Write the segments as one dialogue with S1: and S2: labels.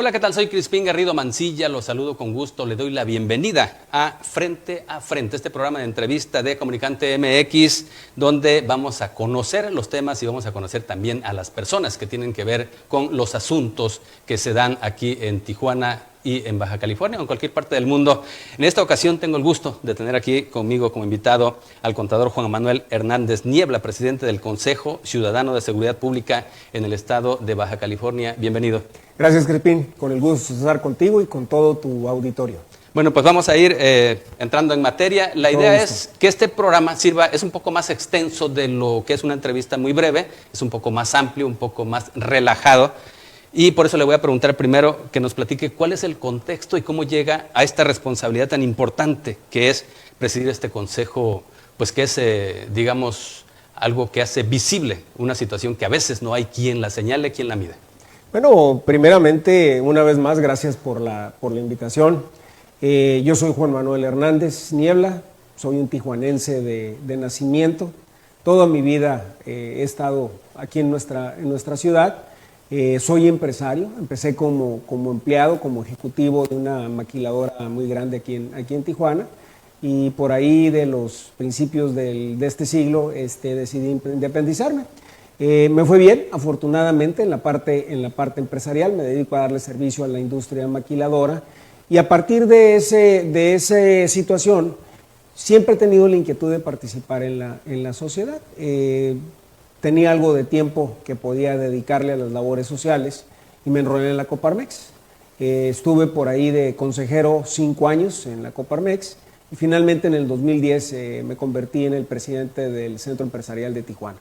S1: Hola, ¿qué tal? Soy Crispín Garrido Mancilla, los saludo con gusto, le doy la bienvenida a Frente, este programa de entrevista de Comunicante MX, donde vamos a conocer los temas y vamos a conocer también a las personas que tienen que ver con los asuntos que se dan aquí en Tijuana y en Baja California o en cualquier parte del mundo. En esta ocasión tengo el gusto de tener aquí conmigo como invitado al contador Juan Manuel Hernández Niebla, presidente del Consejo Ciudadano de Seguridad Pública en el estado de Baja California. Bienvenido.
S2: Gracias, Crispín. Con el gusto de estar contigo y con todo tu auditorio.
S1: Bueno, pues vamos a ir entrando en materia. La idea es que este programa sirva, es un poco más extenso de lo que es una entrevista muy breve, es un poco más amplio, un poco más relajado. Y por eso le voy a preguntar primero que nos platique cuál es el contexto y cómo llega a esta responsabilidad tan importante que es presidir este consejo, pues que es, digamos, algo que hace visible una situación que a veces no hay quien la señale, quien la mide.
S2: Bueno, primeramente, una vez más, gracias por la invitación. Yo soy Juan Manuel Hernández Niebla, soy un tijuanense de nacimiento. Toda mi vida he estado aquí en nuestra ciudad. Soy empresario, empecé como empleado, como ejecutivo de una maquiladora muy grande aquí en Tijuana, y por ahí de los principios de este siglo decidí independizarme. Me fue bien, afortunadamente, en la parte empresarial. Me dedico a darle servicio a la industria maquiladora, y a partir de esa situación siempre he tenido la inquietud de participar en la sociedad. Tenía algo de tiempo que podía dedicarle a las labores sociales y me enrolé en la Coparmex. Estuve por ahí de consejero 5 años en la Coparmex y finalmente en el 2010 me convertí en el presidente del Centro Empresarial de Tijuana.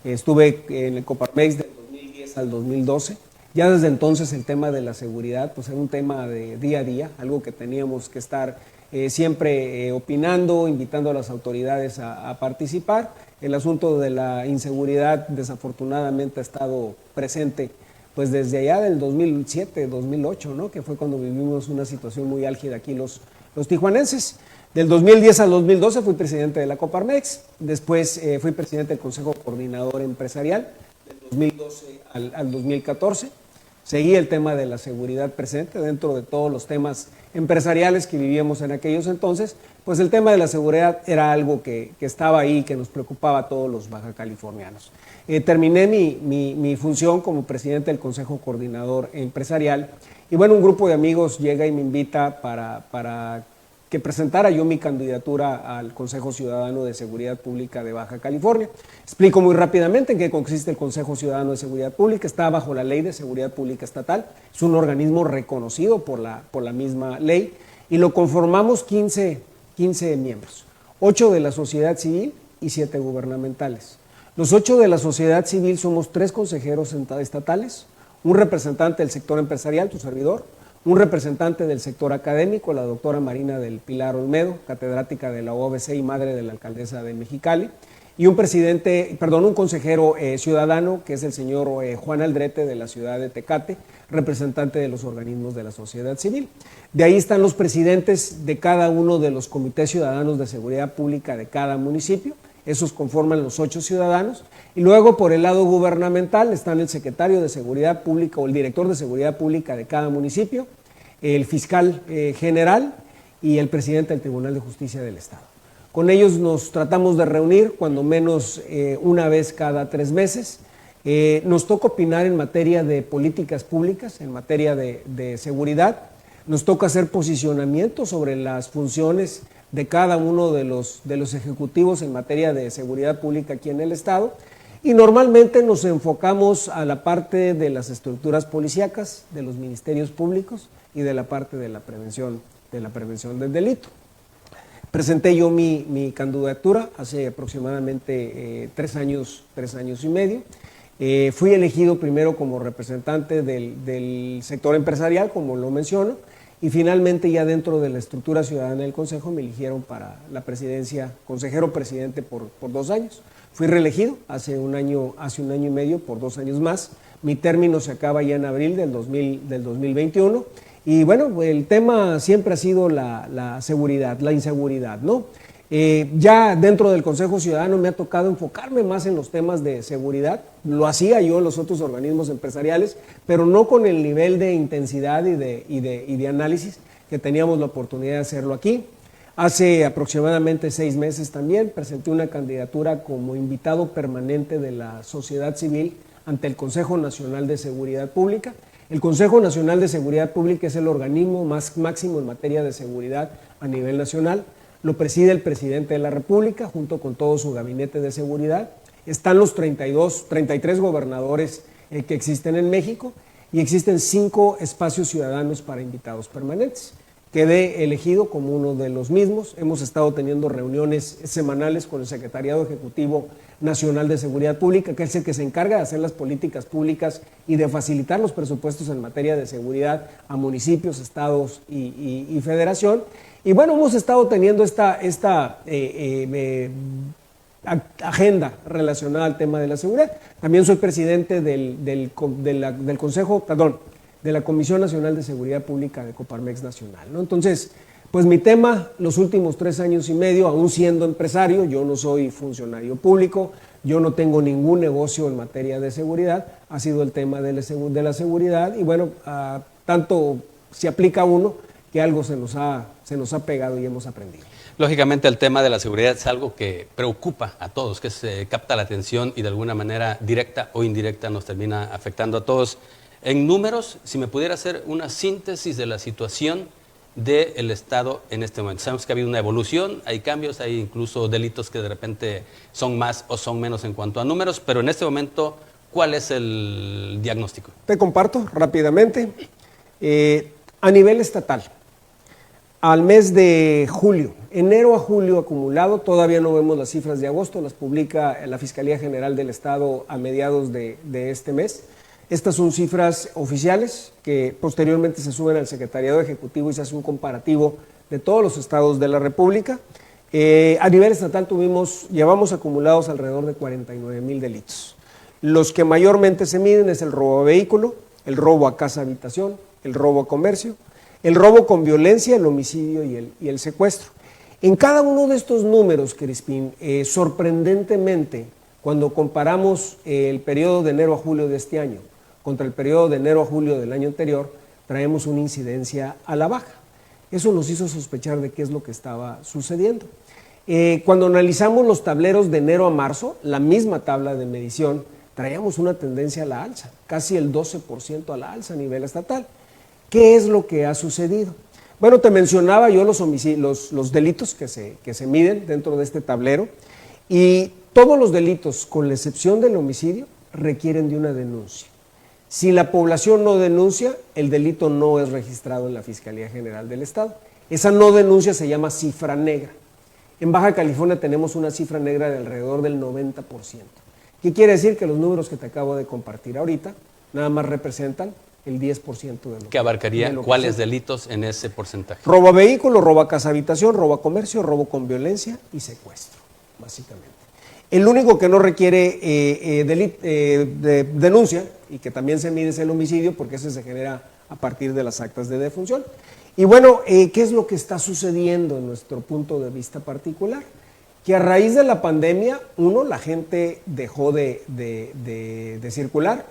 S2: Estuve en el Coparmex del 2010 al 2012. Ya desde entonces el tema de la seguridad pues era un tema de día a día, algo que teníamos que estar siempre opinando, invitando a las autoridades a participar. El asunto de la inseguridad desafortunadamente ha estado presente pues desde allá del 2007, 2008, ¿no? Que fue cuando vivimos una situación muy álgida aquí los tijuanenses. Del 2010 al 2012 fui presidente de la Coparmex, después fui presidente del Consejo Coordinador Empresarial, del 2012 al 2014. Seguí el tema de la seguridad presente dentro de todos los temas empresariales que vivíamos en aquellos entonces. Pues el tema de la seguridad era algo que estaba ahí, que nos preocupaba a todos los baja californianos. Terminé mi función como presidente del Consejo Coordinador Empresarial, y bueno, un grupo de amigos llega y me invita para que presentara yo mi candidatura al Consejo Ciudadano de Seguridad Pública de Baja California. Explico muy rápidamente en qué consiste el Consejo Ciudadano de Seguridad Pública. Está bajo la Ley de Seguridad Pública Estatal, es un organismo reconocido por la misma ley, y lo conformamos 15 miembros, 8 de la sociedad civil y 7 gubernamentales. Los 8 de la sociedad civil somos 3 consejeros estatales, un representante del sector empresarial, tu servidor, un representante del sector académico, la doctora Marina del Pilar Olmedo, catedrática de la UABC y madre de la alcaldesa de Mexicali, y un consejero ciudadano, que es el señor Juan Aldrete de la ciudad de Tecate, representante de los organismos de la sociedad civil. De ahí están los presidentes de cada uno de los comités ciudadanos de seguridad pública de cada municipio. Esos conforman los 8 ciudadanos, y luego por el lado gubernamental están el secretario de Seguridad Pública o el director de Seguridad Pública de cada municipio, el fiscal general y el presidente del Tribunal de Justicia del Estado. Con ellos nos tratamos de reunir cuando menos una vez cada 3 meses. Nos toca opinar en materia de políticas públicas, en materia de seguridad. Nos toca hacer posicionamientos sobre las funciones de cada uno de los ejecutivos en materia de seguridad pública aquí en el estado, y normalmente nos enfocamos a la parte de las estructuras policíacas, de los ministerios públicos y de la parte de la prevención del delito. Presenté yo mi candidatura hace aproximadamente 3 años y medio. Fui elegido primero como representante del sector empresarial, como lo menciono, y finalmente ya dentro de la estructura ciudadana del Consejo me eligieron para la presidencia, consejero presidente por 2 años. Fui reelegido hace un año y medio por 2 años más. Mi término se acaba ya en abril del 2021. Y bueno, el tema siempre ha sido la seguridad, la inseguridad, ¿no? Ya dentro del Consejo Ciudadano me ha tocado enfocarme más en los temas de seguridad. Lo hacía yo en los otros organismos empresariales, pero no con el nivel de intensidad y de análisis que teníamos la oportunidad de hacerlo aquí. Hace aproximadamente 6 meses también presenté una candidatura como invitado permanente de la sociedad civil ante el Consejo Nacional de Seguridad Pública. El Consejo Nacional de Seguridad Pública es el organismo máximo en materia de seguridad a nivel nacional. Lo preside el presidente de la República junto con todo su gabinete de seguridad. Están los 33 gobernadores que existen en México y existen 5 espacios ciudadanos para invitados permanentes. Quedé elegido como uno de los mismos. Hemos estado teniendo reuniones semanales con el Secretariado Ejecutivo Nacional de Seguridad Pública, que es el que se encarga de hacer las políticas públicas y de facilitar los presupuestos en materia de seguridad a municipios, estados y federación. Y bueno, hemos estado teniendo esta agenda relacionada al tema de la seguridad. También soy presidente de la Comisión Nacional de Seguridad Pública de Coparmex Nacional, ¿no? Entonces, pues mi tema, los últimos 3 años y medio, aún siendo empresario, yo no soy funcionario público, yo no tengo ningún negocio en materia de seguridad, ha sido el tema de la seguridad y bueno, tanto se aplica a uno que algo se nos ha pegado y hemos aprendido.
S1: Lógicamente el tema de la seguridad es algo que preocupa a todos, que se capta la atención y de alguna manera directa o indirecta nos termina afectando a todos. En números, si me pudiera hacer una síntesis de la situación del Estado en este momento. Sabemos que ha habido una evolución, hay cambios, hay incluso delitos que de repente son más o son menos en cuanto a números, pero en este momento, ¿cuál es el diagnóstico?
S2: Te comparto rápidamente. A nivel estatal, al mes de julio, enero a julio acumulado, todavía no vemos las cifras de agosto, las publica la Fiscalía General del Estado a mediados de este mes. Estas son cifras oficiales que posteriormente se suben al Secretariado Ejecutivo y se hace un comparativo de todos los estados de la República. A nivel estatal llevamos acumulados alrededor de 49,000 delitos. Los que mayormente se miden es el robo a vehículo, el robo a casa habitación, el robo a comercio, el robo con violencia, el homicidio y el secuestro. En cada uno de estos números, Crispín, sorprendentemente, cuando comparamos el periodo de enero a julio de este año contra el periodo de enero a julio del año anterior, traemos una incidencia a la baja. Eso nos hizo sospechar de qué es lo que estaba sucediendo. Cuando analizamos los tableros de enero a marzo, la misma tabla de medición, traíamos una tendencia a la alza, casi el 12% a la alza a nivel estatal. ¿Qué es lo que ha sucedido? Bueno, te mencionaba yo los delitos que se miden dentro de este tablero y todos los delitos, con la excepción del homicidio, requieren de una denuncia. Si la población no denuncia, el delito no es registrado en la Fiscalía General del Estado. Esa no denuncia se llama cifra negra. En Baja California tenemos una cifra negra de alrededor del 90%. ¿Qué quiere decir? Que los números que te acabo de compartir ahorita nada más representan el 10% de lo
S1: que abarcaría cuáles delitos en ese porcentaje.
S2: Robo a vehículo, robo a casa habitación, robo a comercio, robo con violencia y secuestro, básicamente. El único que no requiere denuncia y que también se mide es el homicidio, porque ese se genera a partir de las actas de defunción. Y bueno, ¿qué es lo que está sucediendo en nuestro punto de vista particular? Que a raíz de la pandemia, 1, la gente dejó de circular,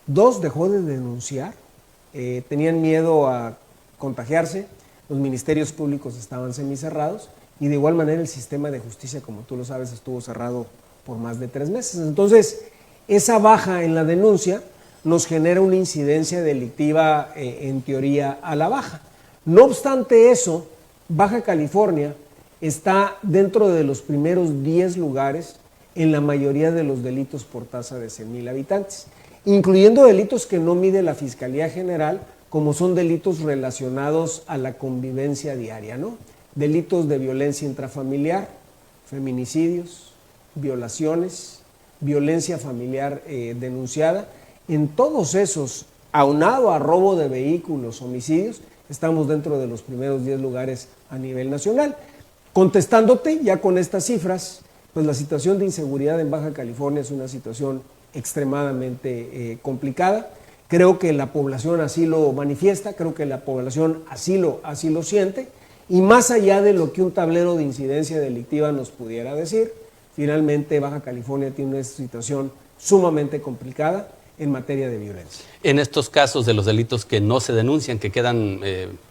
S2: 2, dejó de denunciar, tenían miedo a contagiarse, los ministerios públicos estaban semicerrados, y de igual manera el sistema de justicia, como tú lo sabes, estuvo cerrado por más de 3 meses. Entonces, esa baja en la denuncia nos genera una incidencia delictiva en teoría a la baja. No obstante eso, Baja California está dentro de los primeros 10 lugares en la mayoría de los delitos por tasa de 100,000 habitantes, incluyendo delitos que no mide la Fiscalía General, como son delitos relacionados a la convivencia diaria, ¿no? Delitos de violencia intrafamiliar, feminicidios, violaciones, violencia familiar denunciada. En todos esos, aunado a robo de vehículos, homicidios, estamos dentro de los primeros 10 lugares a nivel nacional. Contestándote ya con estas cifras, pues la situación de inseguridad en Baja California es una situación extremadamente complicada. Creo que la población así lo manifiesta, creo que la población así lo siente. Y más allá de lo que un tablero de incidencia delictiva nos pudiera decir, finalmente Baja California tiene una situación sumamente complicada en materia de violencia.
S1: En estos casos de los delitos que no se denuncian, que quedan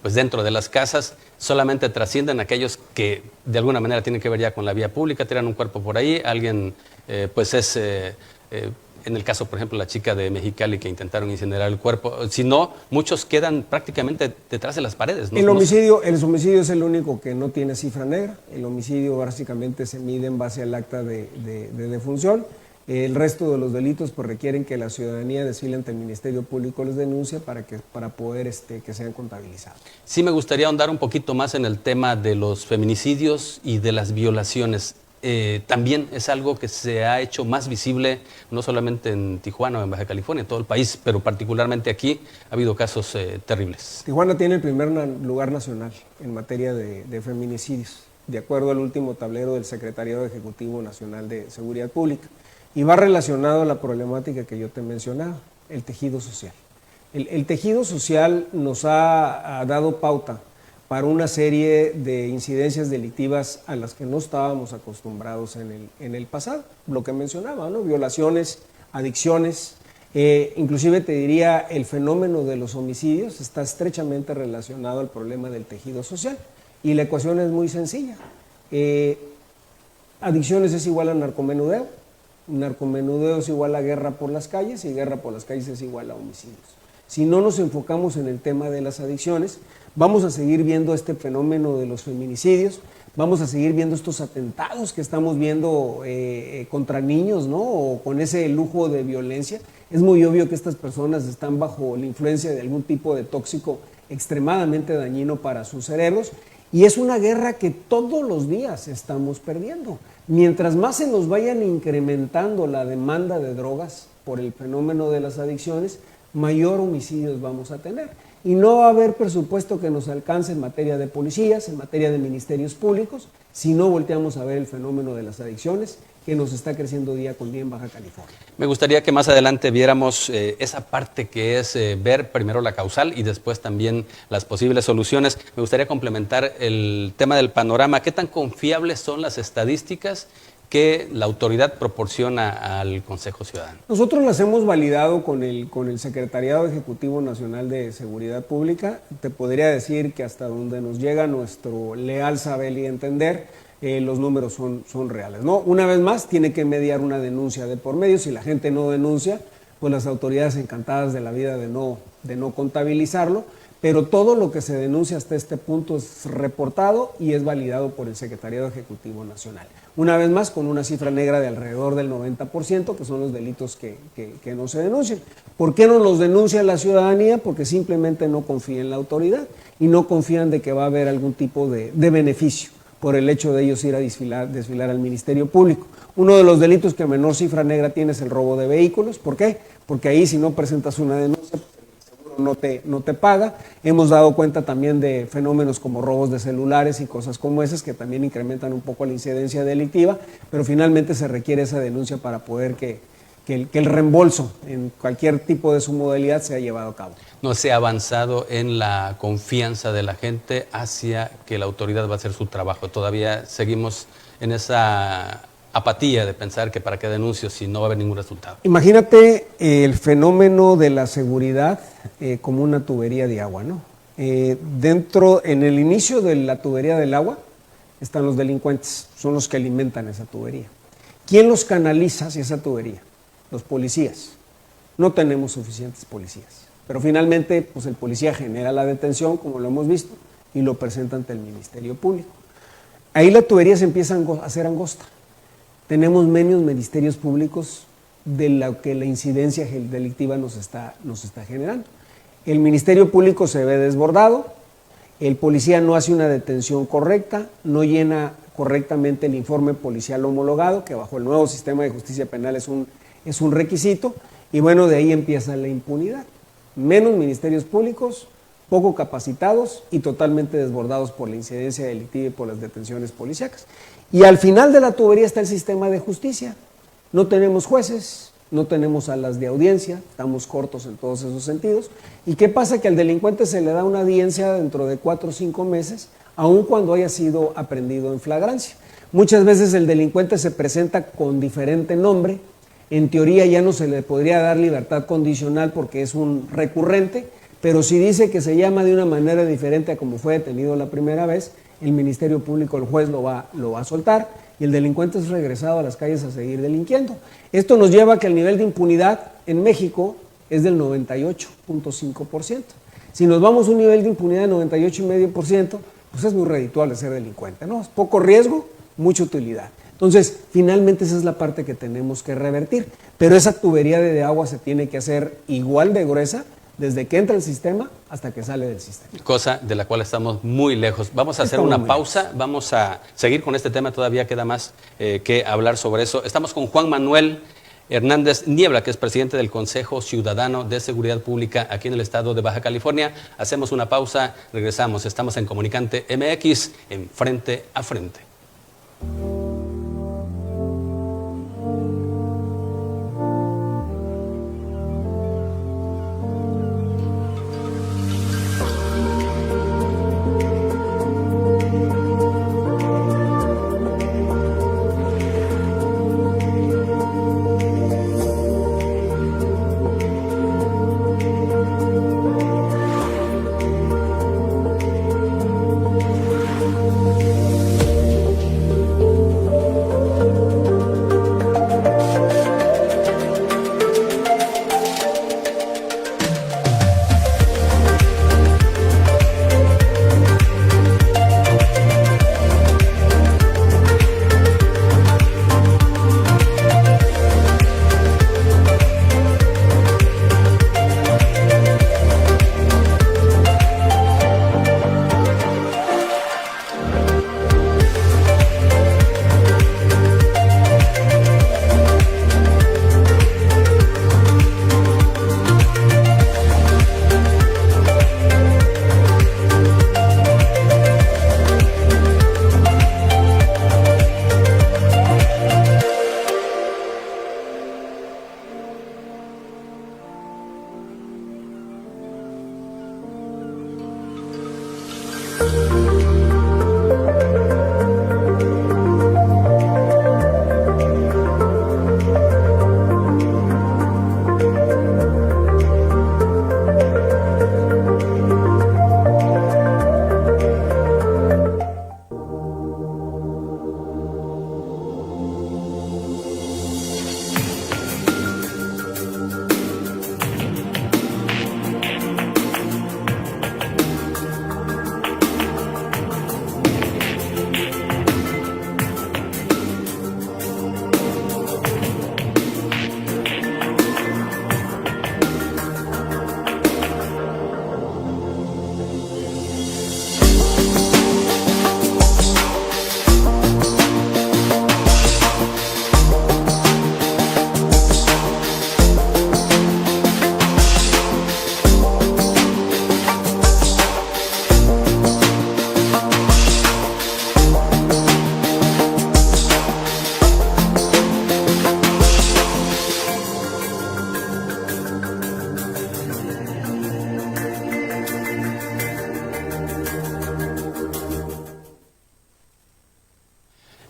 S1: pues dentro de las casas, solamente trascienden aquellos que de alguna manera tienen que ver ya con la vía pública, tiran un cuerpo por ahí, alguien pues es... en el caso, por ejemplo, la chica de Mexicali que intentaron incinerar el cuerpo, si no, muchos quedan prácticamente detrás de las paredes, ¿no?
S2: El homicidio es el único que no tiene cifra negra. El homicidio básicamente se mide en base al acta de defunción. El resto de los delitos pues requieren que la ciudadanía desfile ante el Ministerio Público les denuncie para poder que sean contabilizados.
S1: Sí me gustaría ahondar un poquito más en el tema de los feminicidios y de las violaciones. También es algo que se ha hecho más visible, no solamente en Tijuana o en Baja California, en todo el país, pero particularmente aquí ha habido casos terribles.
S2: Tijuana tiene el primer lugar nacional en materia de feminicidios, de acuerdo al último tablero del Secretariado Ejecutivo Nacional de Seguridad Pública, y va relacionado a la problemática que yo te mencionaba, el tejido social. El tejido social nos ha dado pauta para una serie de incidencias delictivas a las que no estábamos acostumbrados en el pasado. Lo que mencionaba, ¿no? Violaciones, adicciones, inclusive te diría el fenómeno de los homicidios está estrechamente relacionado al problema del tejido social. Y la ecuación es muy sencilla. Adicciones es igual a narcomenudeo, narcomenudeo es igual a guerra por las calles y guerra por las calles es igual a homicidios. Si no nos enfocamos en el tema de las adicciones, vamos a seguir viendo este fenómeno de los feminicidios, vamos a seguir viendo estos atentados que estamos viendo contra niños, ¿no? O con ese lujo de violencia. Es muy obvio que estas personas están bajo la influencia de algún tipo de tóxico extremadamente dañino para sus cerebros y es una guerra que todos los días estamos perdiendo. Mientras más se nos vayan incrementando la demanda de drogas por el fenómeno de las adicciones, mayor homicidios vamos a tener. Y no va a haber presupuesto que nos alcance en materia de policías, en materia de ministerios públicos, si no volteamos a ver el fenómeno de las adicciones que nos está creciendo día con día en Baja California.
S1: Me gustaría que más adelante viéramos esa parte que es ver primero la causal y después también las posibles soluciones. Me gustaría complementar el tema del panorama. ¿Qué tan confiables son las estadísticas que la autoridad proporciona al Consejo Ciudadano?
S2: Nosotros las hemos validado con el Secretariado Ejecutivo Nacional de Seguridad Pública. Te podría decir que hasta donde nos llega nuestro leal saber y entender, los números son reales, ¿no? Una vez más, tiene que mediar una denuncia de por medio. Si la gente no denuncia, pues las autoridades encantadas de la vida de no contabilizarlo, pero todo lo que se denuncia hasta este punto es reportado y es validado por el Secretariado Ejecutivo Nacional. Una vez más, con una cifra negra de alrededor del 90%, que son los delitos que no se denuncian. ¿Por qué no los denuncia la ciudadanía? Porque simplemente no confía en la autoridad y no confían de que va a haber algún tipo de beneficio por el hecho de ellos ir a desfilar al Ministerio Público. Uno de los delitos que menor cifra negra tiene es el robo de vehículos. ¿Por qué? Porque ahí si no presentas una denuncia, no te paga. Hemos dado cuenta también de fenómenos como robos de celulares y cosas como esas que también incrementan un poco la incidencia delictiva, pero finalmente se requiere esa denuncia para poder que el reembolso en cualquier tipo de su modalidad sea llevado a cabo.
S1: No se ha avanzado en la confianza de la gente hacia que la autoridad va a hacer su trabajo. Todavía seguimos en esa apatía de pensar que para qué denuncio si no va a haber ningún resultado.
S2: Imagínate el fenómeno de la seguridad como una tubería de agua, ¿no? En el inicio de la tubería del agua están los delincuentes, son los que alimentan esa tubería. ¿Quién los canaliza hacia esa tubería? Los policías. No tenemos suficientes policías, pero finalmente pues el policía genera la detención, como lo hemos visto, y lo presenta ante el Ministerio Público. Ahí la tubería se empieza a hacer angosta. Tenemos menos ministerios públicos de lo que la incidencia delictiva nos está generando. El Ministerio Público se ve desbordado, el policía no hace una detención correcta, no llena correctamente el informe policial homologado, que bajo el nuevo sistema de justicia penal es un requisito, y bueno, de ahí empieza la impunidad. Menos ministerios públicos, poco capacitados y totalmente desbordados por la incidencia delictiva y por las detenciones policíacas. Y al final de la tubería está el sistema de justicia. No tenemos jueces, no tenemos salas de audiencia, estamos cortos en todos esos sentidos. ¿Y qué pasa? Que al delincuente se le da una audiencia dentro de 4 o 5 meses aun cuando haya sido aprehendido en flagrancia. Muchas veces el delincuente se presenta con diferente nombre, en teoría ya no se le podría dar libertad condicional porque es un recurrente, pero si dice que se llama de una manera diferente a como fue detenido la primera vez, el Ministerio Público, el juez lo va a soltar y el delincuente es regresado a las calles a seguir delinquiendo. Esto nos lleva a que el nivel de impunidad en México es del 98.5%. Si nos vamos a un nivel de impunidad de 98,5%, pues es muy redituable ser delincuente, ¿no? Es poco riesgo, mucha utilidad. Entonces, finalmente esa es la parte que tenemos que revertir, pero esa tubería de agua se tiene que hacer igual de gruesa desde que entra el sistema hasta que sale del sistema.
S1: Cosa de la cual estamos muy lejos. Vamos a hacer una pausa, vamos a seguir con este tema, todavía queda más que hablar sobre eso. Estamos con Juan Manuel Hernández Niebla, que es presidente del Consejo Ciudadano de Seguridad Pública aquí en el estado de Baja California. Hacemos una pausa, regresamos. Estamos en Comunicante MX, en Frente a Frente.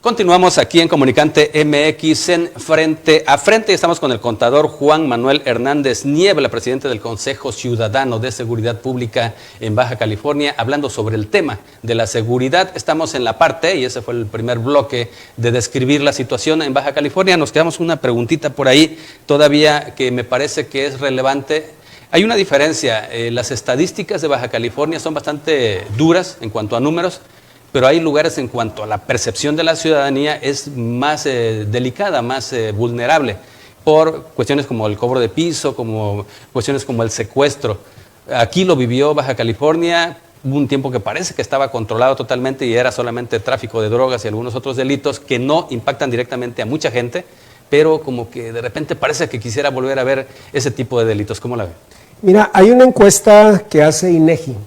S1: Continuamos aquí en Comunicante MX en Frente a Frente. Estamos con el contador Juan Manuel Hernández Niebla, presidente del Consejo Ciudadano de Seguridad Pública en Baja California, hablando sobre el tema de la seguridad. Estamos en la parte, y ese fue el primer bloque, de describir la situación en Baja California. Nos quedamos una preguntita por ahí todavía que me parece que es relevante. Hay una diferencia, las estadísticas de Baja California son bastante duras en cuanto a números, pero hay lugares en cuanto a la percepción de la ciudadanía es más delicada, más vulnerable, por cuestiones como el cobro de piso, como cuestiones como el secuestro. Aquí lo vivió Baja California, hubo un tiempo que parece que estaba controlado totalmente y era solamente tráfico de drogas y algunos otros delitos que no impactan directamente a mucha gente, pero como que de repente parece que quisiera volver a ver ese tipo de delitos. ¿Cómo la ve?
S2: Mira, hay una encuesta que hace INEGI.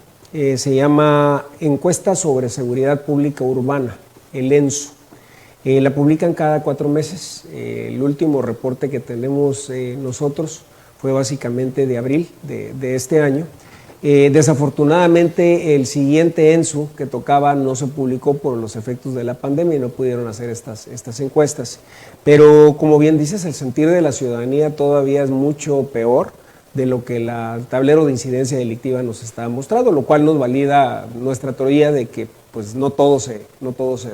S2: Se llama Encuesta sobre Seguridad Pública Urbana, el ENSU. La publican cada 4 meses. El último reporte que tenemos nosotros fue básicamente de abril de este año. Desafortunadamente el siguiente ENSU que tocaba no se publicó por los efectos de la pandemia y no pudieron hacer estas encuestas. Pero como bien dices, el sentir de la ciudadanía todavía es mucho peor de lo que el tablero de incidencia delictiva nos está mostrando, lo cual nos valida nuestra teoría de que pues no todo se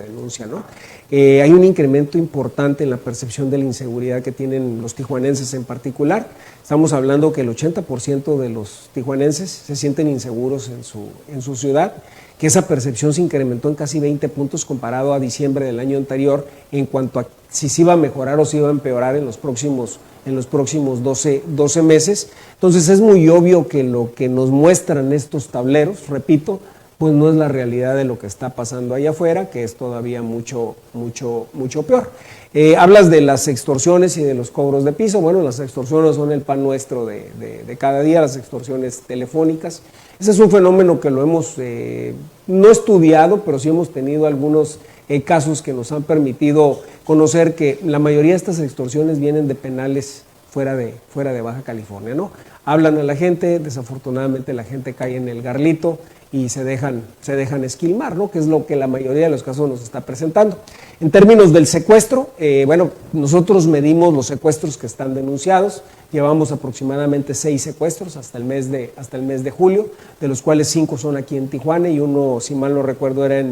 S2: denuncia, ¿no? Hay un incremento importante en la percepción de la inseguridad que tienen los tijuanenses en particular. Estamos hablando que el 80% de los tijuanenses se sienten inseguros en su ciudad, que esa percepción se incrementó en casi 20 puntos comparado a diciembre del año anterior en cuanto a si se iba a mejorar o se iba a empeorar en los próximos 12 meses. Entonces es muy obvio que lo que nos muestran estos tableros, repito, pues no es la realidad de lo que está pasando allá afuera, que es todavía mucho peor. Hablas de las extorsiones y de los cobros de piso. Bueno, las extorsiones son el pan nuestro de cada día, las extorsiones telefónicas. Ese es un fenómeno que lo hemos no estudiado, pero sí hemos tenido algunos casos que nos han permitido conocer que la mayoría de estas extorsiones vienen de penales fuera de Baja California, ¿no? Hablan a la gente, desafortunadamente la gente cae en el garlito y se dejan esquilmar, ¿no? Que es lo que la mayoría de los casos nos está presentando. En términos del secuestro, bueno, nosotros medimos los secuestros que están denunciados, llevamos aproximadamente 6 secuestros hasta el mes de julio, de los cuales 5 son aquí en Tijuana y uno, si mal no recuerdo, era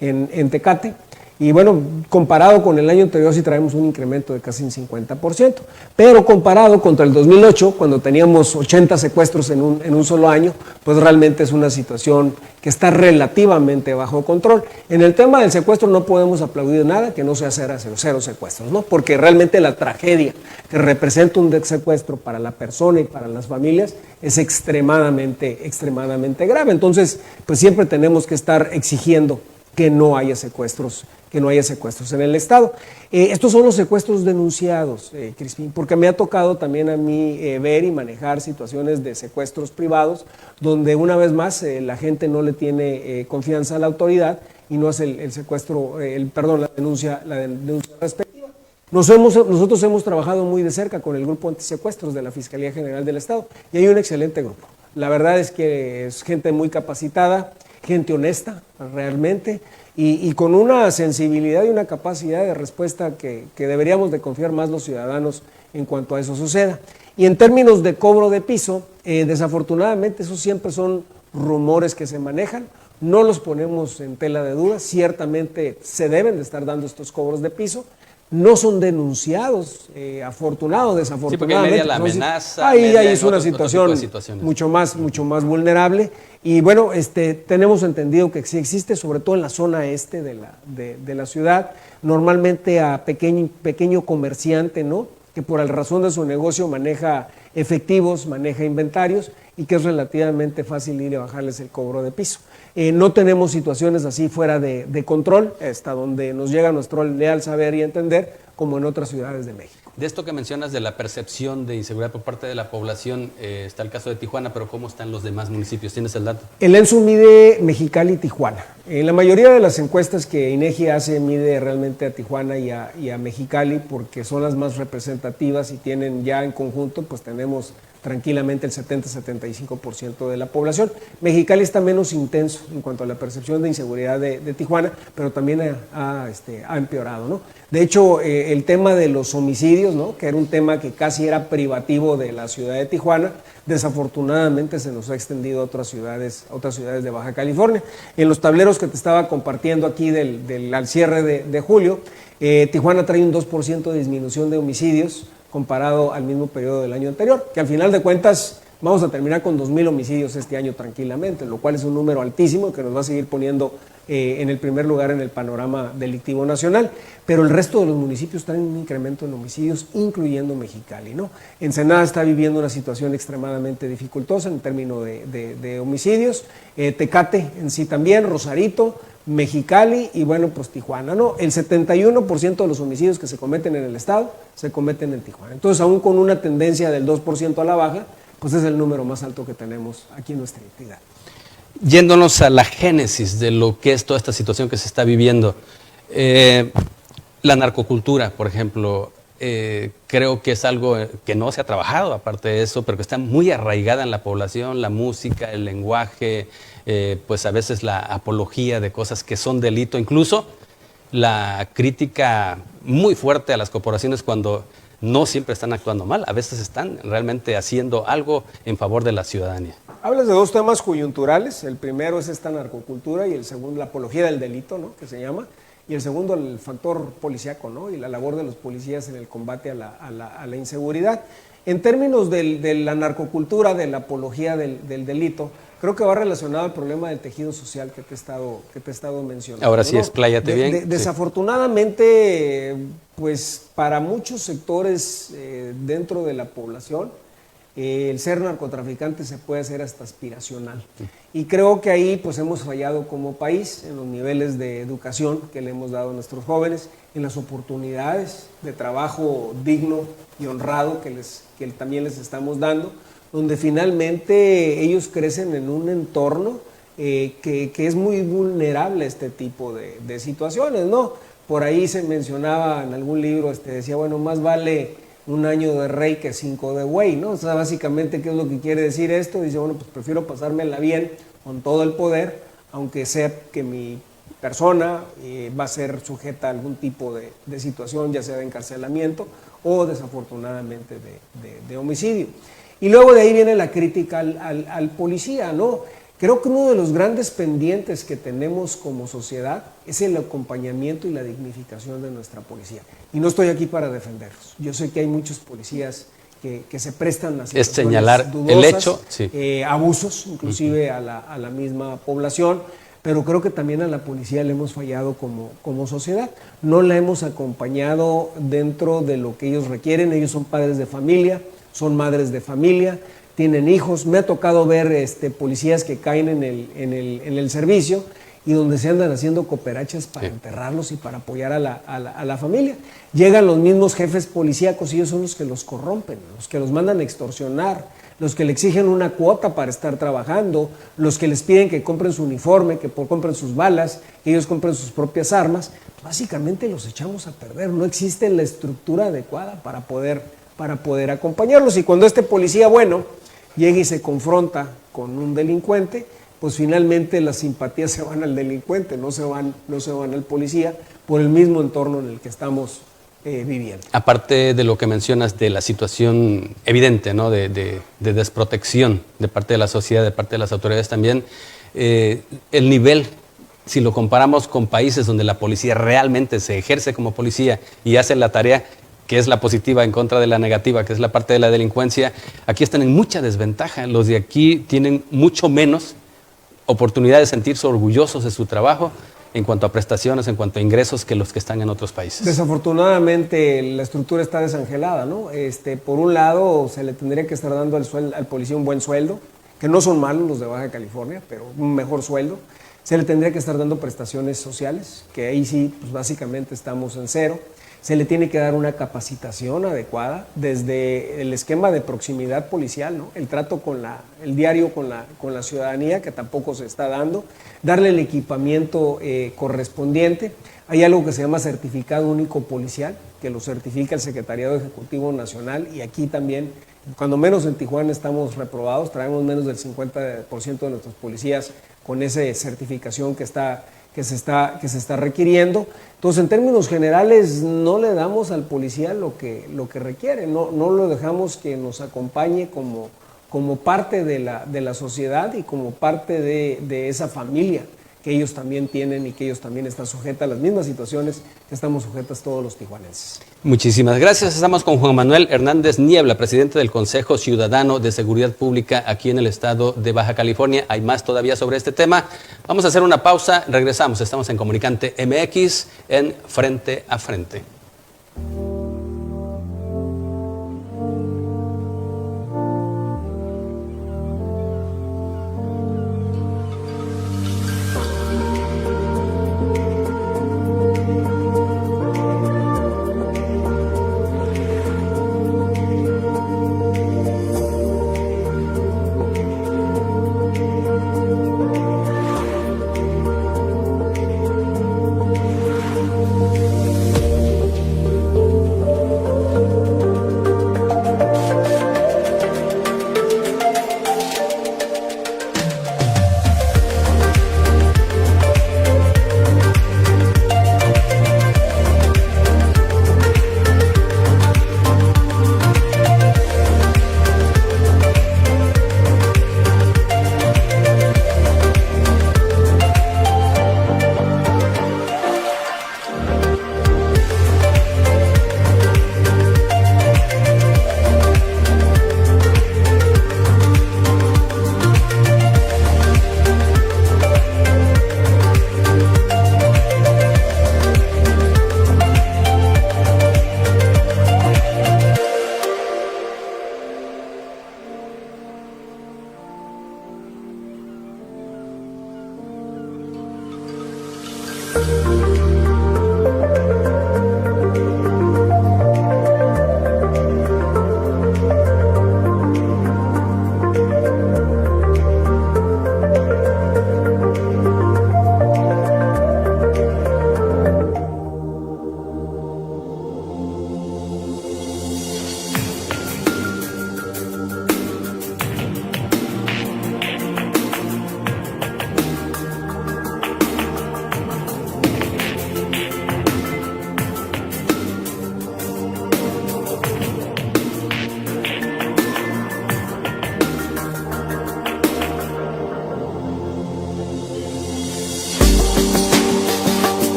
S2: en Tecate. Y bueno, comparado con el año anterior sí traemos un incremento de casi un 50%, pero comparado contra el 2008, cuando teníamos 80 secuestros en un solo año, pues realmente es una situación que está relativamente bajo control. En el tema del secuestro no podemos aplaudir nada que no sea cero secuestros, ¿no? Porque realmente la tragedia que representa un secuestro para la persona y para las familias es extremadamente grave. Entonces, pues siempre tenemos que estar exigiendo que no haya secuestros en el Estado. Estos son los secuestros denunciados, Crispín, porque me ha tocado también a mí ver y manejar situaciones de secuestros privados, donde una vez más la gente no le tiene confianza a la autoridad y no hace la denuncia respectiva. Nosotros hemos trabajado muy de cerca con el grupo antisecuestros de la Fiscalía General del Estado y hay un excelente grupo. La verdad es que es gente muy capacitada, gente honesta realmente y con una sensibilidad y una capacidad de respuesta que deberíamos de confiar más los ciudadanos en cuanto a eso suceda. Y en términos de cobro de piso, desafortunadamente esos siempre son rumores que se manejan, no los ponemos en tela de duda, ciertamente se deben de estar dando estos cobros de piso, no son denunciados, afortunado o desafortunadamente. Sí, porque
S1: media la amenaza.
S2: Ahí es una situación mucho más vulnerable. Y bueno, tenemos entendido que sí existe, sobre todo en la zona este de la ciudad, normalmente a pequeño comerciante, ¿no? Que por la razón de su negocio maneja efectivos, maneja inventarios y que es relativamente fácil ir a bajarles el cobro de piso. No tenemos situaciones así fuera de control, hasta donde nos llega nuestro leal saber y entender, como en otras ciudades de México.
S1: De esto que mencionas de la percepción de inseguridad por parte de la población, está el caso de Tijuana, pero ¿cómo están los demás municipios? ¿Tienes el dato?
S2: El ENSU mide Mexicali y Tijuana. En la mayoría de las encuestas que INEGI hace, mide realmente a Tijuana y a Mexicali porque son las más representativas y tienen ya en conjunto, pues tenemos tranquilamente el 70-75% de la población. Mexicali está menos intenso en cuanto a la percepción de inseguridad de Tijuana, pero también ha empeorado, ¿no? De hecho, el tema de los homicidios, ¿no? Que era un tema que casi era privativo de la ciudad de Tijuana, desafortunadamente se nos ha extendido a otras ciudades de Baja California. En los tableros que te estaba compartiendo aquí al cierre de julio, Tijuana trae un 2% de disminución de homicidios comparado al mismo periodo del año anterior, que al final de cuentas vamos a terminar con 2,000 homicidios este año tranquilamente, lo cual es un número altísimo que nos va a seguir poniendo en el primer lugar en el panorama delictivo nacional, pero el resto de los municipios traen un incremento en homicidios, incluyendo Mexicali, ¿no? Ensenada está viviendo una situación extremadamente dificultosa en términos de homicidios, Tecate en sí también, Rosarito, Mexicali y bueno, pues Tijuana, ¿no? El 71% de los homicidios que se cometen en el estado se cometen en Tijuana. Entonces, aún con una tendencia del 2% a la baja, pues es el número más alto que tenemos aquí en nuestra entidad.
S1: Yéndonos a la génesis de lo que es toda esta situación que se está viviendo, la narcocultura, por ejemplo, creo que es algo que no se ha trabajado, aparte de eso, pero que está muy arraigada en la población, la música, el lenguaje, pues a veces la apología de cosas que son delito, incluso la crítica muy fuerte a las corporaciones cuando no siempre están actuando mal, a veces están realmente haciendo algo en favor de la ciudadanía.
S2: Hablas de dos temas coyunturales, el primero es esta narcocultura y el segundo la apología del delito, ¿no?, que se llama, y el segundo el factor policíaco, ¿no?, y la labor de los policías en el combate a la inseguridad. En términos de la narcocultura, de la apología del delito, creo que va relacionado al problema del tejido social que te he estado mencionando.
S1: Ahora sí,
S2: ¿no?
S1: expláyate bien.
S2: Desafortunadamente, pues para muchos sectores dentro de la población, el ser narcotraficante se puede hacer hasta aspiracional. Y creo que ahí pues hemos fallado como país en los niveles de educación que le hemos dado a nuestros jóvenes, en las oportunidades de trabajo digno y honrado que también les estamos dando, donde finalmente ellos crecen en un entorno que es muy vulnerable a este tipo de situaciones, ¿no? Por ahí se mencionaba en algún libro, decía, bueno, más vale un año de rey que 5 de güey, ¿no? O sea, básicamente, ¿qué es lo que quiere decir esto? Dice, bueno, pues prefiero pasármela bien con todo el poder, aunque sé que mi persona va a ser sujeta a algún tipo de situación, ya sea de encarcelamiento o desafortunadamente de homicidio. Y luego de ahí viene la crítica al policía, ¿no? Creo que uno de los grandes pendientes que tenemos como sociedad es el acompañamiento y la dignificación de nuestra policía. Y no estoy aquí para defenderlos. Yo sé que hay muchos policías que se prestan a situaciones
S1: es señalar
S2: dudosas,
S1: el hecho, sí.
S2: Abusos inclusive a la misma población, pero creo que también a la policía le hemos fallado como sociedad. No la hemos acompañado dentro de lo que ellos requieren. Ellos son padres de familia, son madres de familia, tienen hijos. Me ha tocado ver policías que caen en el servicio y donde se andan haciendo cooperaches para enterrarlos y para apoyar a la familia. Llegan los mismos jefes policíacos y ellos son los que los corrompen, los que los mandan a extorsionar, los que le exigen una cuota para estar trabajando, los que les piden que compren su uniforme, que compren sus balas, que ellos compren sus propias armas. Básicamente los echamos a perder. No existe la estructura adecuada para poder acompañarlos. Y cuando este policía bueno llega y se confronta con un delincuente, pues finalmente las simpatías se van al delincuente, no se van al policía por el mismo entorno en el que estamos viviendo. Aparte
S1: de lo que mencionas de la situación evidente, ¿no?, de desprotección de parte de la sociedad, de parte de las autoridades también, el nivel, si lo comparamos con países donde la policía realmente se ejerce como policía y hace la tarea, que es la positiva en contra de la negativa, que es la parte de la delincuencia, aquí están en mucha desventaja. Los de aquí tienen mucho menos oportunidad de sentirse orgullosos de su trabajo en cuanto a prestaciones, en cuanto a ingresos, que los que están en otros países. Desafortunadamente la estructura está desangelada, ¿no? Por un lado se le tendría que estar dando al policía un buen sueldo, que no son malos los de Baja California, pero un mejor sueldo. Se le tendría que estar dando prestaciones sociales, que ahí sí, pues básicamente estamos en cero. Se le tiene que dar una capacitación adecuada desde el esquema de proximidad policial, ¿no? El trato el diario con la ciudadanía, que tampoco se está dando, darle el equipamiento correspondiente. Hay algo que se llama certificado único policial, que lo certifica el Secretariado Ejecutivo Nacional, y aquí también, cuando menos en Tijuana estamos reprobados, traemos menos del 50% de nuestros policías con esa certificación que se está requiriendo. Entonces, en términos generales, no le damos al policía lo que requiere, no lo dejamos que nos acompañe como parte de la sociedad y como parte de esa familia que ellos también tienen y que ellos también están sujetos a las mismas situaciones que estamos sujetos todos los tijuanenses. Muchísimas gracias. Estamos con Juan Manuel Hernández Niebla, presidente del Consejo Ciudadano de Seguridad Pública aquí en el estado de Baja California. Hay más todavía sobre este tema. Vamos a hacer una pausa, regresamos. Estamos en Comunicante MX en Frente a Frente.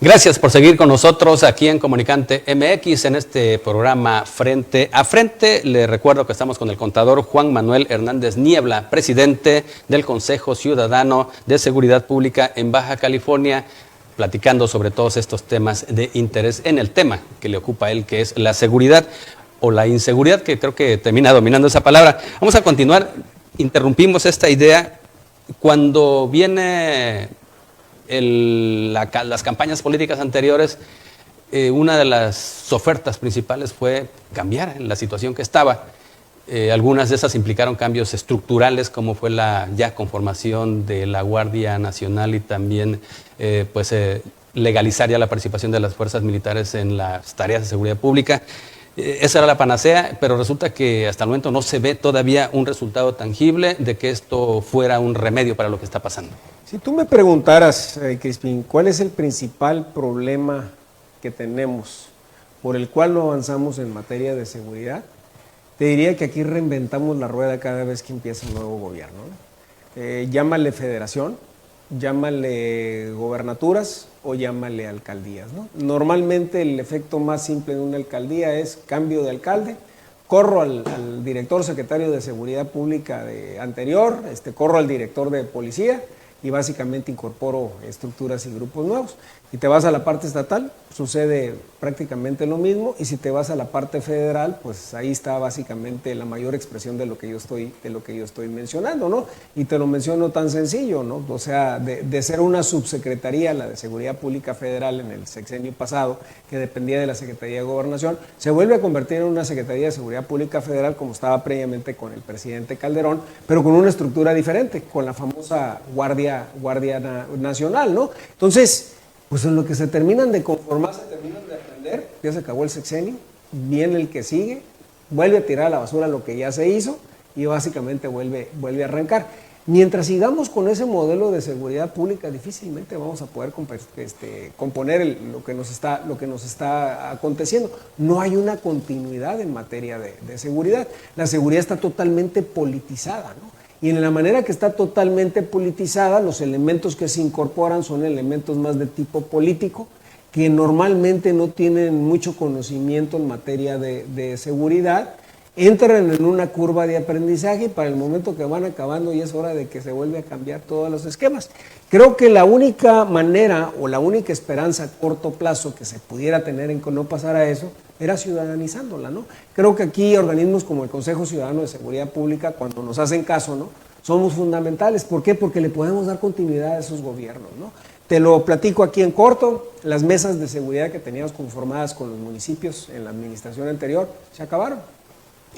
S1: Gracias por seguir con nosotros aquí en Comunicante MX en este programa Frente a Frente. Le recuerdo que estamos con el contador Juan Manuel Hernández Niebla, presidente del Consejo Ciudadano de Seguridad Pública en Baja California, platicando sobre todos estos temas de interés en el tema que le ocupa a él, que es la seguridad o la inseguridad, que creo que termina dominando esa palabra. Vamos a continuar, interrumpimos esta idea cuando viene las campañas políticas anteriores. Una de las ofertas principales fue cambiar la situación que estaba. Algunas de esas implicaron cambios estructurales, como fue la ya conformación de la Guardia Nacional y también legalizar ya la participación de las fuerzas militares en las tareas de seguridad pública. Esa era la panacea, pero resulta que hasta el momento no se ve todavía un resultado tangible de que esto fuera un remedio para lo que está pasando.
S2: Si tú me preguntaras, Crispín, ¿cuál es el principal problema que tenemos por el cual no avanzamos en materia de seguridad? Te diría que aquí reinventamos la rueda cada vez que empieza un nuevo gobierno, ¿no? Llámale federación, llámale gobernaturas o llámale alcaldías, ¿no? Normalmente el efecto más simple de una alcaldía es cambio de alcalde, corro al director secretario de Seguridad Pública anterior, corro al director de policía y básicamente incorporo estructuras y grupos nuevos. Si te vas a la parte estatal, sucede prácticamente lo mismo, y si te vas a la parte federal, pues ahí está básicamente la mayor expresión de lo que yo estoy mencionando, ¿no? Y te lo menciono tan sencillo, ¿no? O sea, de ser una subsecretaría, la de Seguridad Pública Federal en el sexenio pasado, que dependía de la Secretaría de Gobernación, se vuelve a convertir en una Secretaría de Seguridad Pública Federal como estaba previamente con el presidente Calderón, pero con una estructura diferente, con la famosa Guardia Nacional, ¿no? Entonces, pues en lo que se terminan de conformar, se terminan de aprender, ya se acabó el sexenio, viene el que sigue, vuelve a tirar a la basura lo que ya se hizo y básicamente vuelve a arrancar. Mientras sigamos con ese modelo de seguridad pública, difícilmente vamos a poder componer lo que nos está aconteciendo. No hay una continuidad en materia de seguridad. La seguridad está totalmente politizada, ¿no? Y en la manera que está totalmente politizada, los elementos que se incorporan son elementos más de tipo político, que normalmente no tienen mucho conocimiento en materia de seguridad, entran en una curva de aprendizaje y para el momento que van acabando ya es hora de que se vuelve a cambiar todos los esquemas. Creo que la única manera o la única esperanza a corto plazo que se pudiera tener en que no pasara eso era ciudadanizándola, ¿no? Creo que aquí organismos como el Consejo Ciudadano de Seguridad Pública, cuando nos hacen caso, ¿no?, somos fundamentales. ¿Por qué? Porque le podemos dar continuidad a esos gobiernos, ¿no? Te lo platico aquí en corto, las mesas de seguridad que teníamos conformadas con los municipios en la administración anterior se acabaron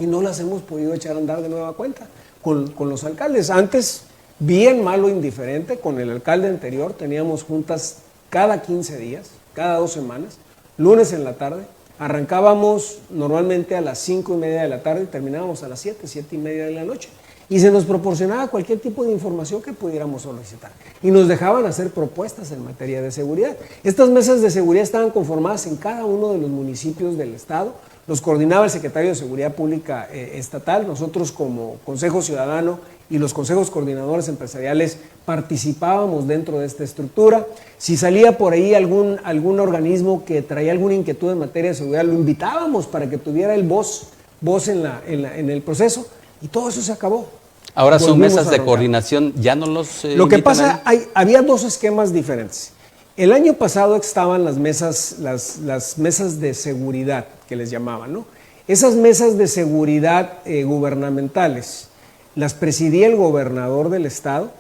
S2: y no las hemos podido echar a andar de nueva cuenta con los alcaldes. Antes, bien, mal o indiferente, con el alcalde anterior teníamos juntas cada 15 días, cada 2 semanas, lunes en la tarde. Arrancábamos normalmente a las 5:30 de la tarde y terminábamos a las 7:30 de la noche. Y se nos proporcionaba cualquier tipo de información que pudiéramos solicitar. Y nos dejaban hacer propuestas en materia de seguridad. Estas mesas de seguridad estaban conformadas en cada uno de los municipios del estado. Los coordinaba el secretario de Seguridad Pública estatal. Nosotros como Consejo Ciudadano y los consejos coordinadores empresariales participábamos dentro de esta estructura. Si salía por ahí algún organismo que traía alguna inquietud en materia de seguridad, lo invitábamos para que tuviera el voz en el proceso, y todo eso se acabó.
S1: Ahora son mesas de coordinación, ya no los
S2: Lo que pasa, había 2 esquemas diferentes. El año pasado estaban las mesas de seguridad, que les llamaban, ¿no? Esas mesas de seguridad gubernamentales las presidía el gobernador del estado.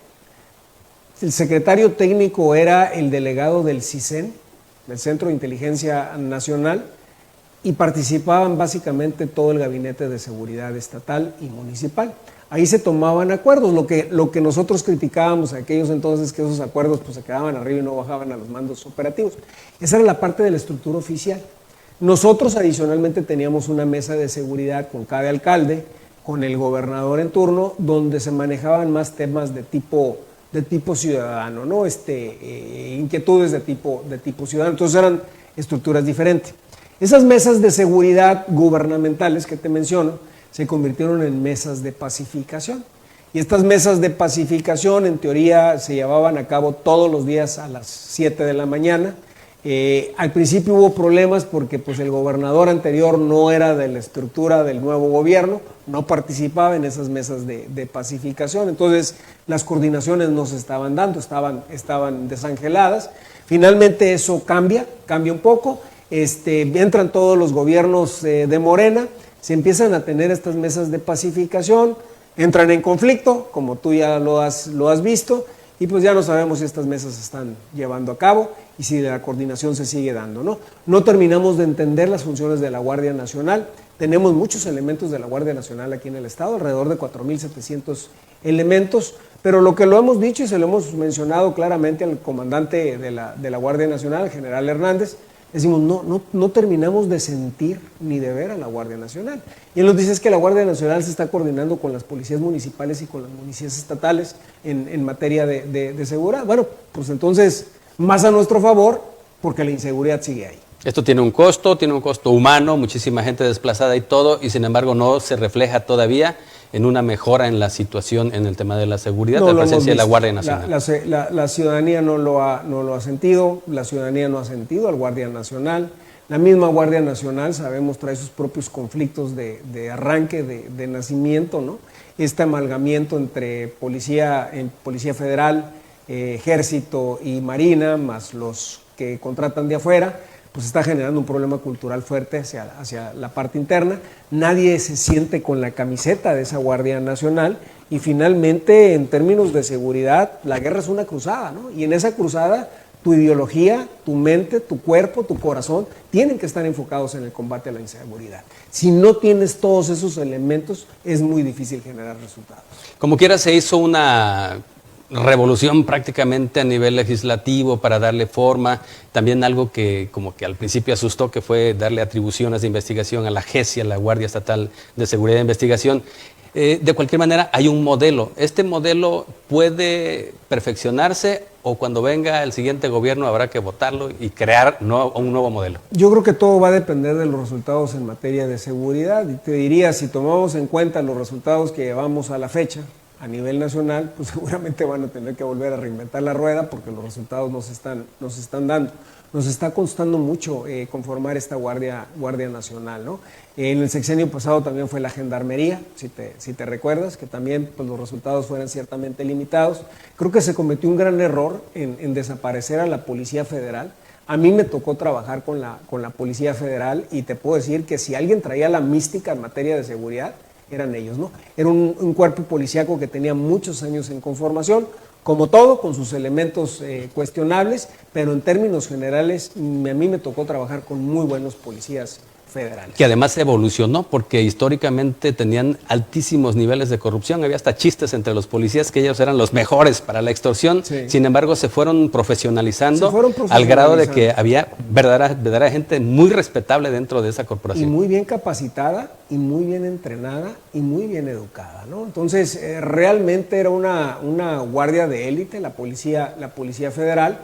S2: El secretario técnico era el delegado del CISEN, del Centro de Inteligencia Nacional, y participaban básicamente todo el gabinete de seguridad estatal y municipal. Ahí se tomaban acuerdos. Lo que nosotros criticábamos en aquellos entonces, que esos acuerdos pues se quedaban arriba y no bajaban a los mandos operativos. Esa era la parte de la estructura oficial. Nosotros adicionalmente teníamos una mesa de seguridad con cada alcalde, con el gobernador en turno, donde se manejaban más temas de tipo ciudadano, ¿no? Inquietudes de tipo ciudadano. Entonces eran estructuras diferentes. Esas mesas de seguridad gubernamentales que te menciono se convirtieron en mesas de pacificación. Y estas mesas de pacificación, en teoría, se llevaban a cabo todos los días a las 7 de la mañana. Al principio hubo problemas porque pues, el gobernador anterior no era de la estructura del nuevo gobierno, no participaba en esas mesas de pacificación, entonces las coordinaciones no se estaban dando, estaban desangeladas. Finalmente eso cambia un poco, entran todos los gobiernos de Morena, se empiezan a tener estas mesas de pacificación, entran en conflicto, como tú ya lo has visto, y pues ya no sabemos si estas mesas se están llevando a cabo y si la coordinación se sigue dando, ¿no? No terminamos de entender las funciones de la Guardia Nacional. Tenemos muchos elementos de la Guardia Nacional aquí en el estado, alrededor de 4,700 elementos, pero lo que lo hemos dicho y se lo hemos mencionado claramente al comandante de la Guardia Nacional, el general Hernández, decimos, no terminamos de sentir ni de ver a la Guardia Nacional. Y él nos dice es que la Guardia Nacional se está coordinando con las policías municipales y con las policías estatales en materia de seguridad. Bueno, pues entonces, más a nuestro favor, porque la inseguridad sigue ahí.
S1: Esto tiene un costo humano, muchísima gente desplazada y todo, y sin embargo no se refleja todavía en una mejora en la situación en el tema de la seguridad, la presencia de la Guardia Nacional.
S2: La ciudadanía no lo ha sentido, la ciudadanía no ha sentido al Guardia Nacional. La misma Guardia Nacional, sabemos, trae sus propios conflictos de arranque, de nacimiento, ¿no? Este amalgamiento entre policía federal, ejército y marina, más los que contratan de afuera, pues está generando un problema cultural fuerte hacia la parte interna. Nadie se siente con la camiseta de esa Guardia Nacional y finalmente, en términos de seguridad, la guerra es una cruzada, ¿no? Y en esa cruzada, tu ideología, tu mente, tu cuerpo, tu corazón, tienen que estar enfocados en el combate a la inseguridad. Si no tienes todos esos elementos, es muy difícil generar resultados.
S1: Como quiera, se hizo una revolución prácticamente a nivel legislativo para darle forma, también algo que como que al principio asustó, que fue darle atribuciones de investigación a la GESI, a la Guardia Estatal de Seguridad e Investigación. De cualquier manera, hay un modelo. ¿Este modelo puede perfeccionarse o cuando venga el siguiente gobierno habrá que votarlo y crear un nuevo modelo?
S2: Yo creo que todo va a depender de los resultados en materia de seguridad. Y te diría, si tomamos en cuenta los resultados que llevamos a la fecha, a nivel nacional, pues seguramente van a tener que volver a reinventar la rueda porque los resultados nos están dando. Nos está costando mucho conformar esta Guardia Nacional, ¿no? En el sexenio pasado también fue la Gendarmería, si te recuerdas, que también pues, los resultados fueron ciertamente limitados. Creo que se cometió un gran error en desaparecer a la Policía Federal. A mí me tocó trabajar con la Policía Federal y te puedo decir que si alguien traía la mística en materia de seguridad, eran ellos, ¿no? Era un cuerpo policíaco que tenía muchos años en conformación, como todo, con sus elementos cuestionables, pero en términos generales, a mí me tocó trabajar con muy buenos policías federales.
S1: Que además evolucionó porque históricamente tenían altísimos niveles de corrupción, había hasta chistes entre los policías que ellos eran los mejores para la extorsión, sí. Sin embargo se fueron profesionalizando al grado de que había verdadera gente muy respetable dentro de esa corporación.
S2: Y muy bien capacitada, y muy bien entrenada, y muy bien educada, ¿no? Entonces realmente era una guardia de élite, la policía federal,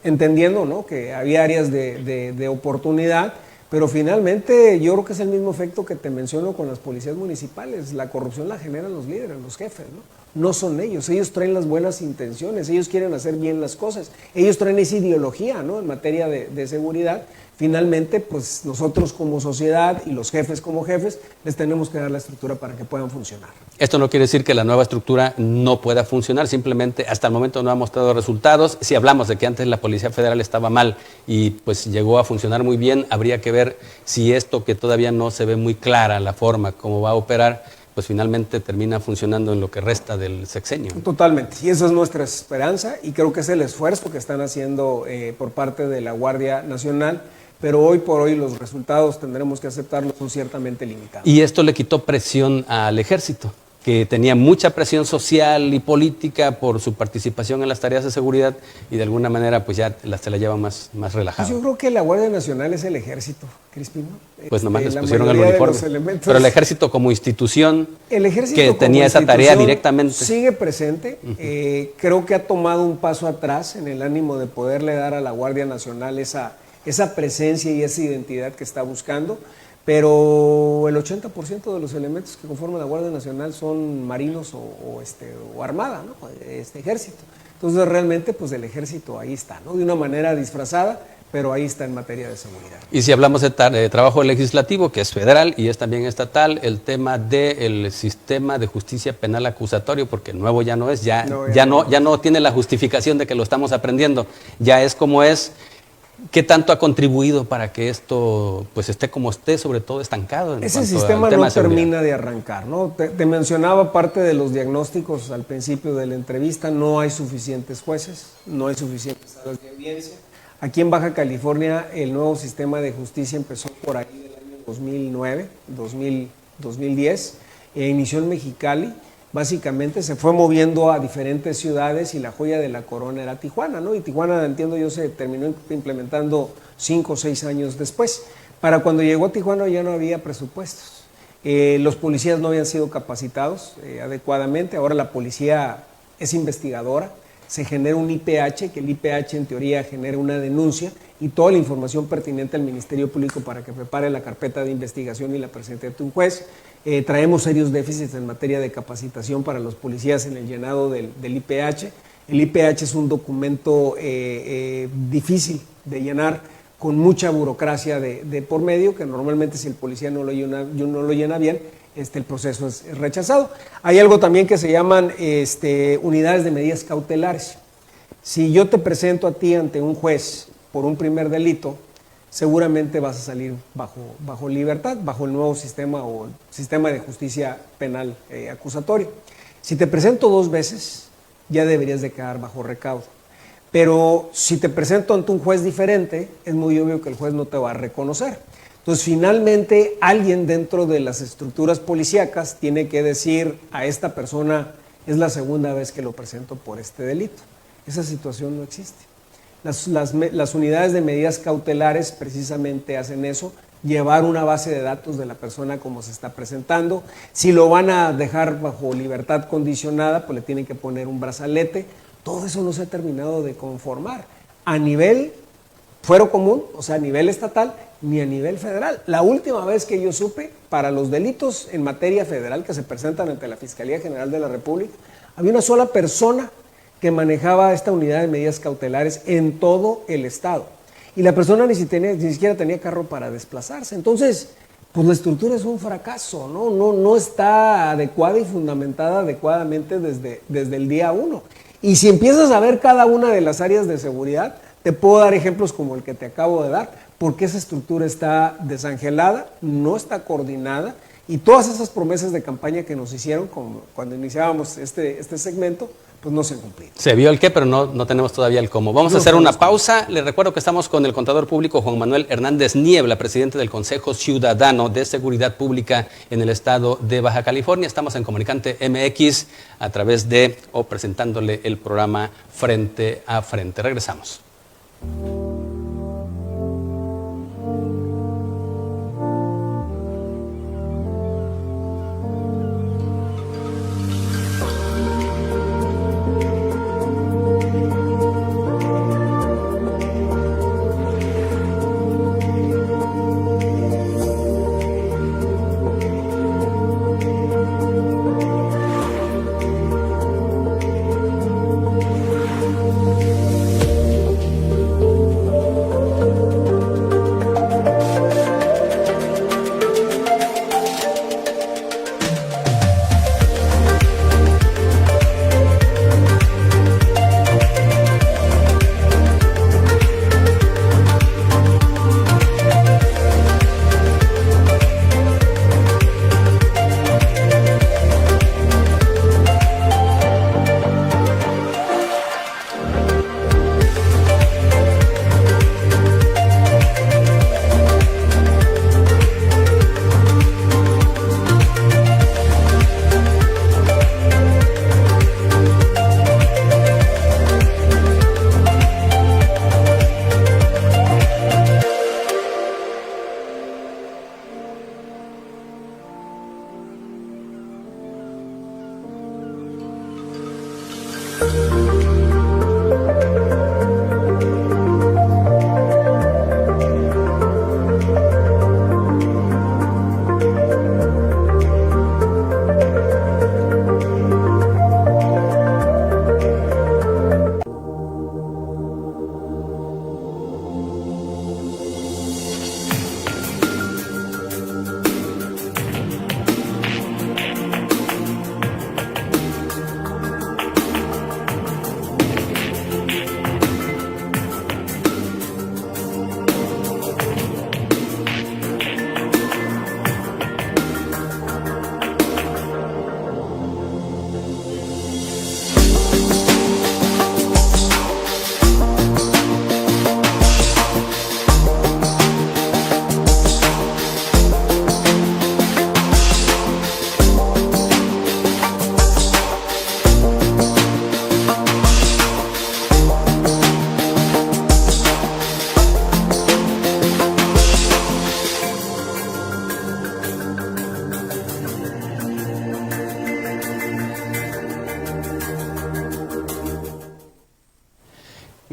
S2: entendiendo, ¿no?, que había áreas de oportunidad. Pero finalmente yo creo que es el mismo efecto que te menciono con las policías municipales. La corrupción la generan los líderes, los jefes, ¿no? No son ellos traen las buenas intenciones, ellos quieren hacer bien las cosas, ellos traen esa ideología, ¿no?, en materia de seguridad. Finalmente, pues nosotros como sociedad y los jefes como jefes les tenemos que dar la estructura para que puedan funcionar.
S1: Esto no quiere decir que la nueva estructura no pueda funcionar, simplemente hasta el momento no ha mostrado resultados. Si hablamos de que antes la Policía Federal estaba mal y pues llegó a funcionar muy bien, habría que ver si esto, que todavía no se ve muy clara la forma como va a operar, pues finalmente termina funcionando en lo que resta del sexenio.
S2: Totalmente, y esa es nuestra esperanza y creo que es el esfuerzo que están haciendo por parte de la Guardia Nacional. Pero hoy por hoy los resultados, tendremos que aceptarlos, son ciertamente limitados.
S1: Y esto le quitó presión al ejército, que tenía mucha presión social y política por su participación en las tareas de seguridad y de alguna manera pues ya se la lleva más relajada.
S2: Pues yo creo que la Guardia Nacional es el ejército, Crispino.
S1: Pues nomás les pusieron el uniforme. Pero el ejército como institución, que tenía esa tarea directamente.
S2: Sigue presente. Creo que ha tomado un paso atrás en el ánimo de poderle dar a la Guardia Nacional esa presencia y esa identidad que está buscando, pero el 80% de los elementos que conforman la Guardia Nacional son marinos o armada, ¿no?, ejército. Entonces realmente pues el ejército ahí está, ¿no? De una manera disfrazada, pero ahí está en materia de seguridad.
S1: Y si hablamos de trabajo legislativo, que es federal y es también estatal, el tema del sistema de justicia penal acusatorio, porque nuevo ya no es, ya no tiene la justificación de que lo estamos aprendiendo, ya es como es. ¿Qué tanto ha contribuido para que esto pues esté como esté, sobre todo estancado?
S2: Ese sistema no termina de arrancar, ¿no? Te mencionaba parte de los diagnósticos al principio de la entrevista, no hay suficientes jueces, no hay suficientes salas de audiencia. Aquí en Baja California el nuevo sistema de justicia empezó por ahí del año 2009, 2010, inició en Mexicali. Básicamente se fue moviendo a diferentes ciudades y la joya de la corona era Tijuana, ¿no? Y Tijuana, entiendo yo, se terminó implementando 5 o 6 años después. Para cuando llegó a Tijuana ya no había presupuestos. Los policías no habían sido capacitados adecuadamente. Ahora la policía es investigadora. Se genera un IPH, que el IPH en teoría genera una denuncia y toda la información pertinente al Ministerio Público para que prepare la carpeta de investigación y la presente ante un juez. Traemos serios déficits en materia de capacitación para los policías en el llenado del IPH. El IPH es un documento difícil de llenar, con mucha burocracia de por medio, que normalmente si el policía no lo llena bien, el proceso es rechazado. Hay algo también que se llaman unidades de medidas cautelares. Si yo te presento a ti ante un juez por un primer delito, seguramente vas a salir bajo libertad, bajo el nuevo sistema o el sistema de justicia penal acusatorio. Si te presento 2 veces, ya deberías de quedar bajo recaudo. Pero si te presento ante un juez diferente, es muy obvio que el juez no te va a reconocer. Entonces, finalmente, alguien dentro de las estructuras policíacas tiene que decir a esta persona, es la segunda vez que lo presento por este delito. Esa situación no existe. Las unidades de medidas cautelares precisamente hacen eso, llevar una base de datos de la persona como se está presentando. Si lo van a dejar bajo libertad condicionada, pues le tienen que poner un brazalete. Todo eso no se ha terminado de conformar a nivel fuero común, o sea, a nivel estatal, ni a nivel federal. La última vez que yo supe, para los delitos en materia federal que se presentan ante la Fiscalía General de la República, había una sola persona que manejaba esta unidad de medidas cautelares en todo el estado. Y la persona ni siquiera tenía carro para desplazarse. Entonces, pues la estructura es un fracaso, no está adecuada y fundamentada adecuadamente desde el día 1. Y si empiezas a ver cada una de las áreas de seguridad, te puedo dar ejemplos como el que te acabo de dar, porque esa estructura está desangelada, no está coordinada, y todas esas promesas de campaña que nos hicieron cuando iniciábamos este segmento, pues no se han cumplido.
S1: Se vio el qué, pero no tenemos todavía el cómo. Vamos a hacer una pausa. Les recuerdo que estamos con el contador público Juan Manuel Hernández Niebla, presidente del Consejo Ciudadano de Seguridad Pública en el estado de Baja California. Estamos en Comunicante MX a través de o presentándole el programa Frente a Frente. Regresamos.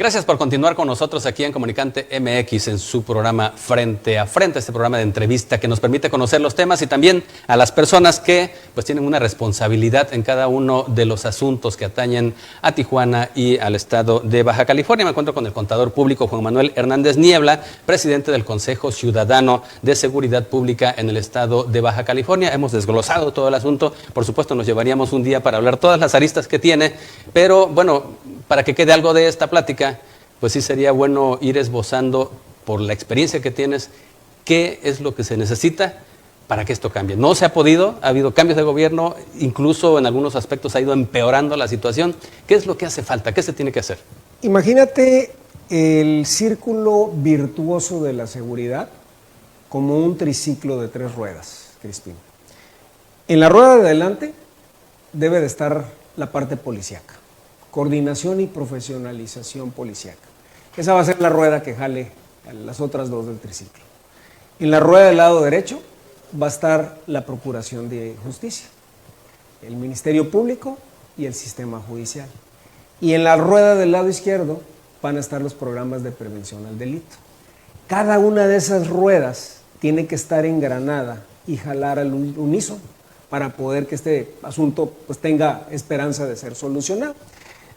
S1: Gracias por continuar con nosotros aquí en Comunicante MX en su programa Frente a Frente, este programa de entrevista que nos permite conocer los temas y también a las personas que pues tienen una responsabilidad en cada uno de los asuntos que atañen a Tijuana y al estado de Baja California. Me encuentro con el contador público Juan Manuel Hernández Niebla, presidente del Consejo Ciudadano de Seguridad Pública en el estado de Baja California. Hemos desglosado todo el asunto, por supuesto nos llevaríamos un día para hablar todas las aristas que tiene, pero bueno, para que quede algo de esta plática, pues sí sería bueno ir esbozando, por la experiencia que tienes, qué es lo que se necesita para que esto cambie. No se ha podido, ha habido cambios de gobierno, incluso en algunos aspectos ha ido empeorando la situación. ¿Qué es lo que hace falta? ¿Qué se tiene que hacer?
S2: Imagínate el círculo virtuoso de la seguridad como un triciclo de 3 ruedas, Crispín. En la rueda de adelante debe de estar la parte policíaca. Coordinación y profesionalización policíaca. Esa va a ser la rueda que jale a las otras 2 del triciclo. En la rueda del lado derecho va a estar la Procuración de Justicia, el Ministerio Público y el Sistema Judicial. Y en la rueda del lado izquierdo van a estar los programas de prevención al delito. Cada una de esas ruedas tiene que estar engranada y jalar al unísono para poder que este asunto pues tenga esperanza de ser solucionado.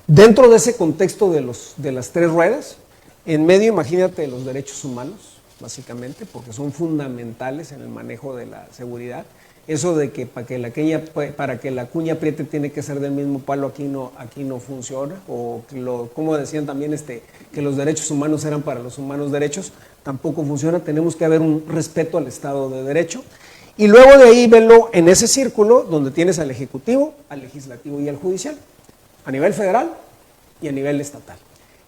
S2: Dentro de ese contexto de las 3 ruedas, en medio imagínate los derechos humanos, básicamente, porque son fundamentales en el manejo de la seguridad. Eso de que para que la cuña apriete tiene que ser del mismo palo, aquí no funciona, o como decían también que los derechos humanos eran para los humanos derechos, tampoco funciona. Tenemos que haber un respeto al Estado de Derecho. Y luego de ahí venlo en ese círculo donde tienes al Ejecutivo, al Legislativo y al Judicial, a nivel federal y a nivel estatal.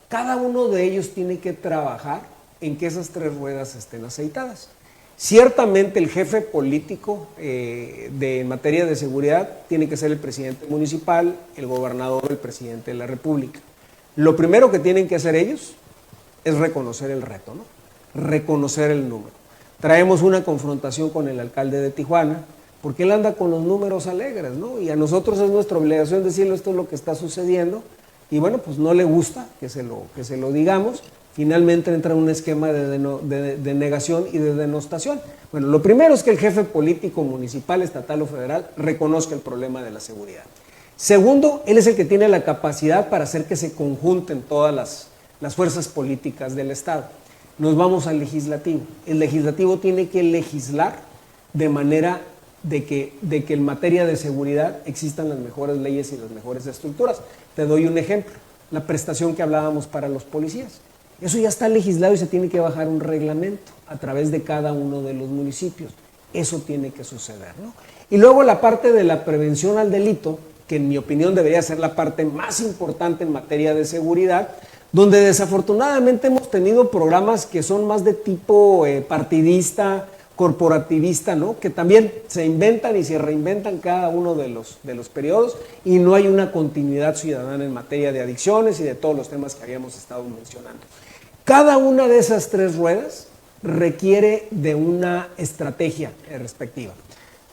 S2: Cada uno de ellos tiene que trabajar en que esas 3 ruedas estén aceitadas. Ciertamente el jefe político en materia de seguridad tiene que ser el presidente municipal, el gobernador, el presidente de la República. Lo primero que tienen que hacer ellos es reconocer el reto, ¿no? Reconocer el número. Traemos una confrontación con el alcalde de Tijuana, porque él anda con los números alegres, ¿no? Y a nosotros es nuestra obligación decirle esto es lo que está sucediendo, y bueno, pues no le gusta que se lo digamos. Finalmente entra un esquema de negación y de denostación. Bueno, lo primero es que el jefe político municipal, estatal o federal reconozca el problema de la seguridad. Segundo, él es el que tiene la capacidad para hacer que se conjunten todas las fuerzas políticas del Estado. Nos vamos al legislativo. El legislativo tiene que legislar de manera de que en materia de seguridad existan las mejores leyes y las mejores estructuras. Te doy un ejemplo, la prestación que hablábamos para los policías. Eso ya está legislado y se tiene que bajar un reglamento a través de cada uno de los municipios. Eso tiene que suceder, ¿no? Y luego la parte de la prevención al delito, que en mi opinión debería ser la parte más importante en materia de seguridad, donde desafortunadamente hemos tenido programas que son más de tipo partidista, corporativista, ¿no? Que también se inventan y se reinventan cada uno de los periodos y no hay una continuidad ciudadana en materia de adicciones y de todos los temas que habíamos estado mencionando. Cada una de esas 3 ruedas requiere de una estrategia respectiva.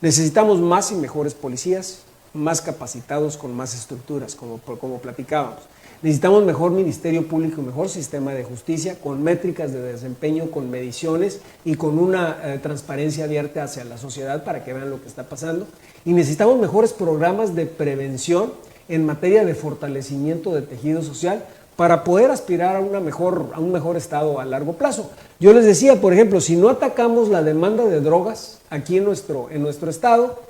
S2: Necesitamos más y mejores policías, más capacitados con más estructuras, como platicábamos. Necesitamos mejor Ministerio Público, mejor sistema de justicia, con métricas de desempeño, con mediciones y con una transparencia abierta hacia la sociedad para que vean lo que está pasando. Y necesitamos mejores programas de prevención en materia de fortalecimiento de tejido social para poder aspirar a un mejor estado a largo plazo. Yo les decía, por ejemplo, si no atacamos la demanda de drogas aquí en nuestro estado,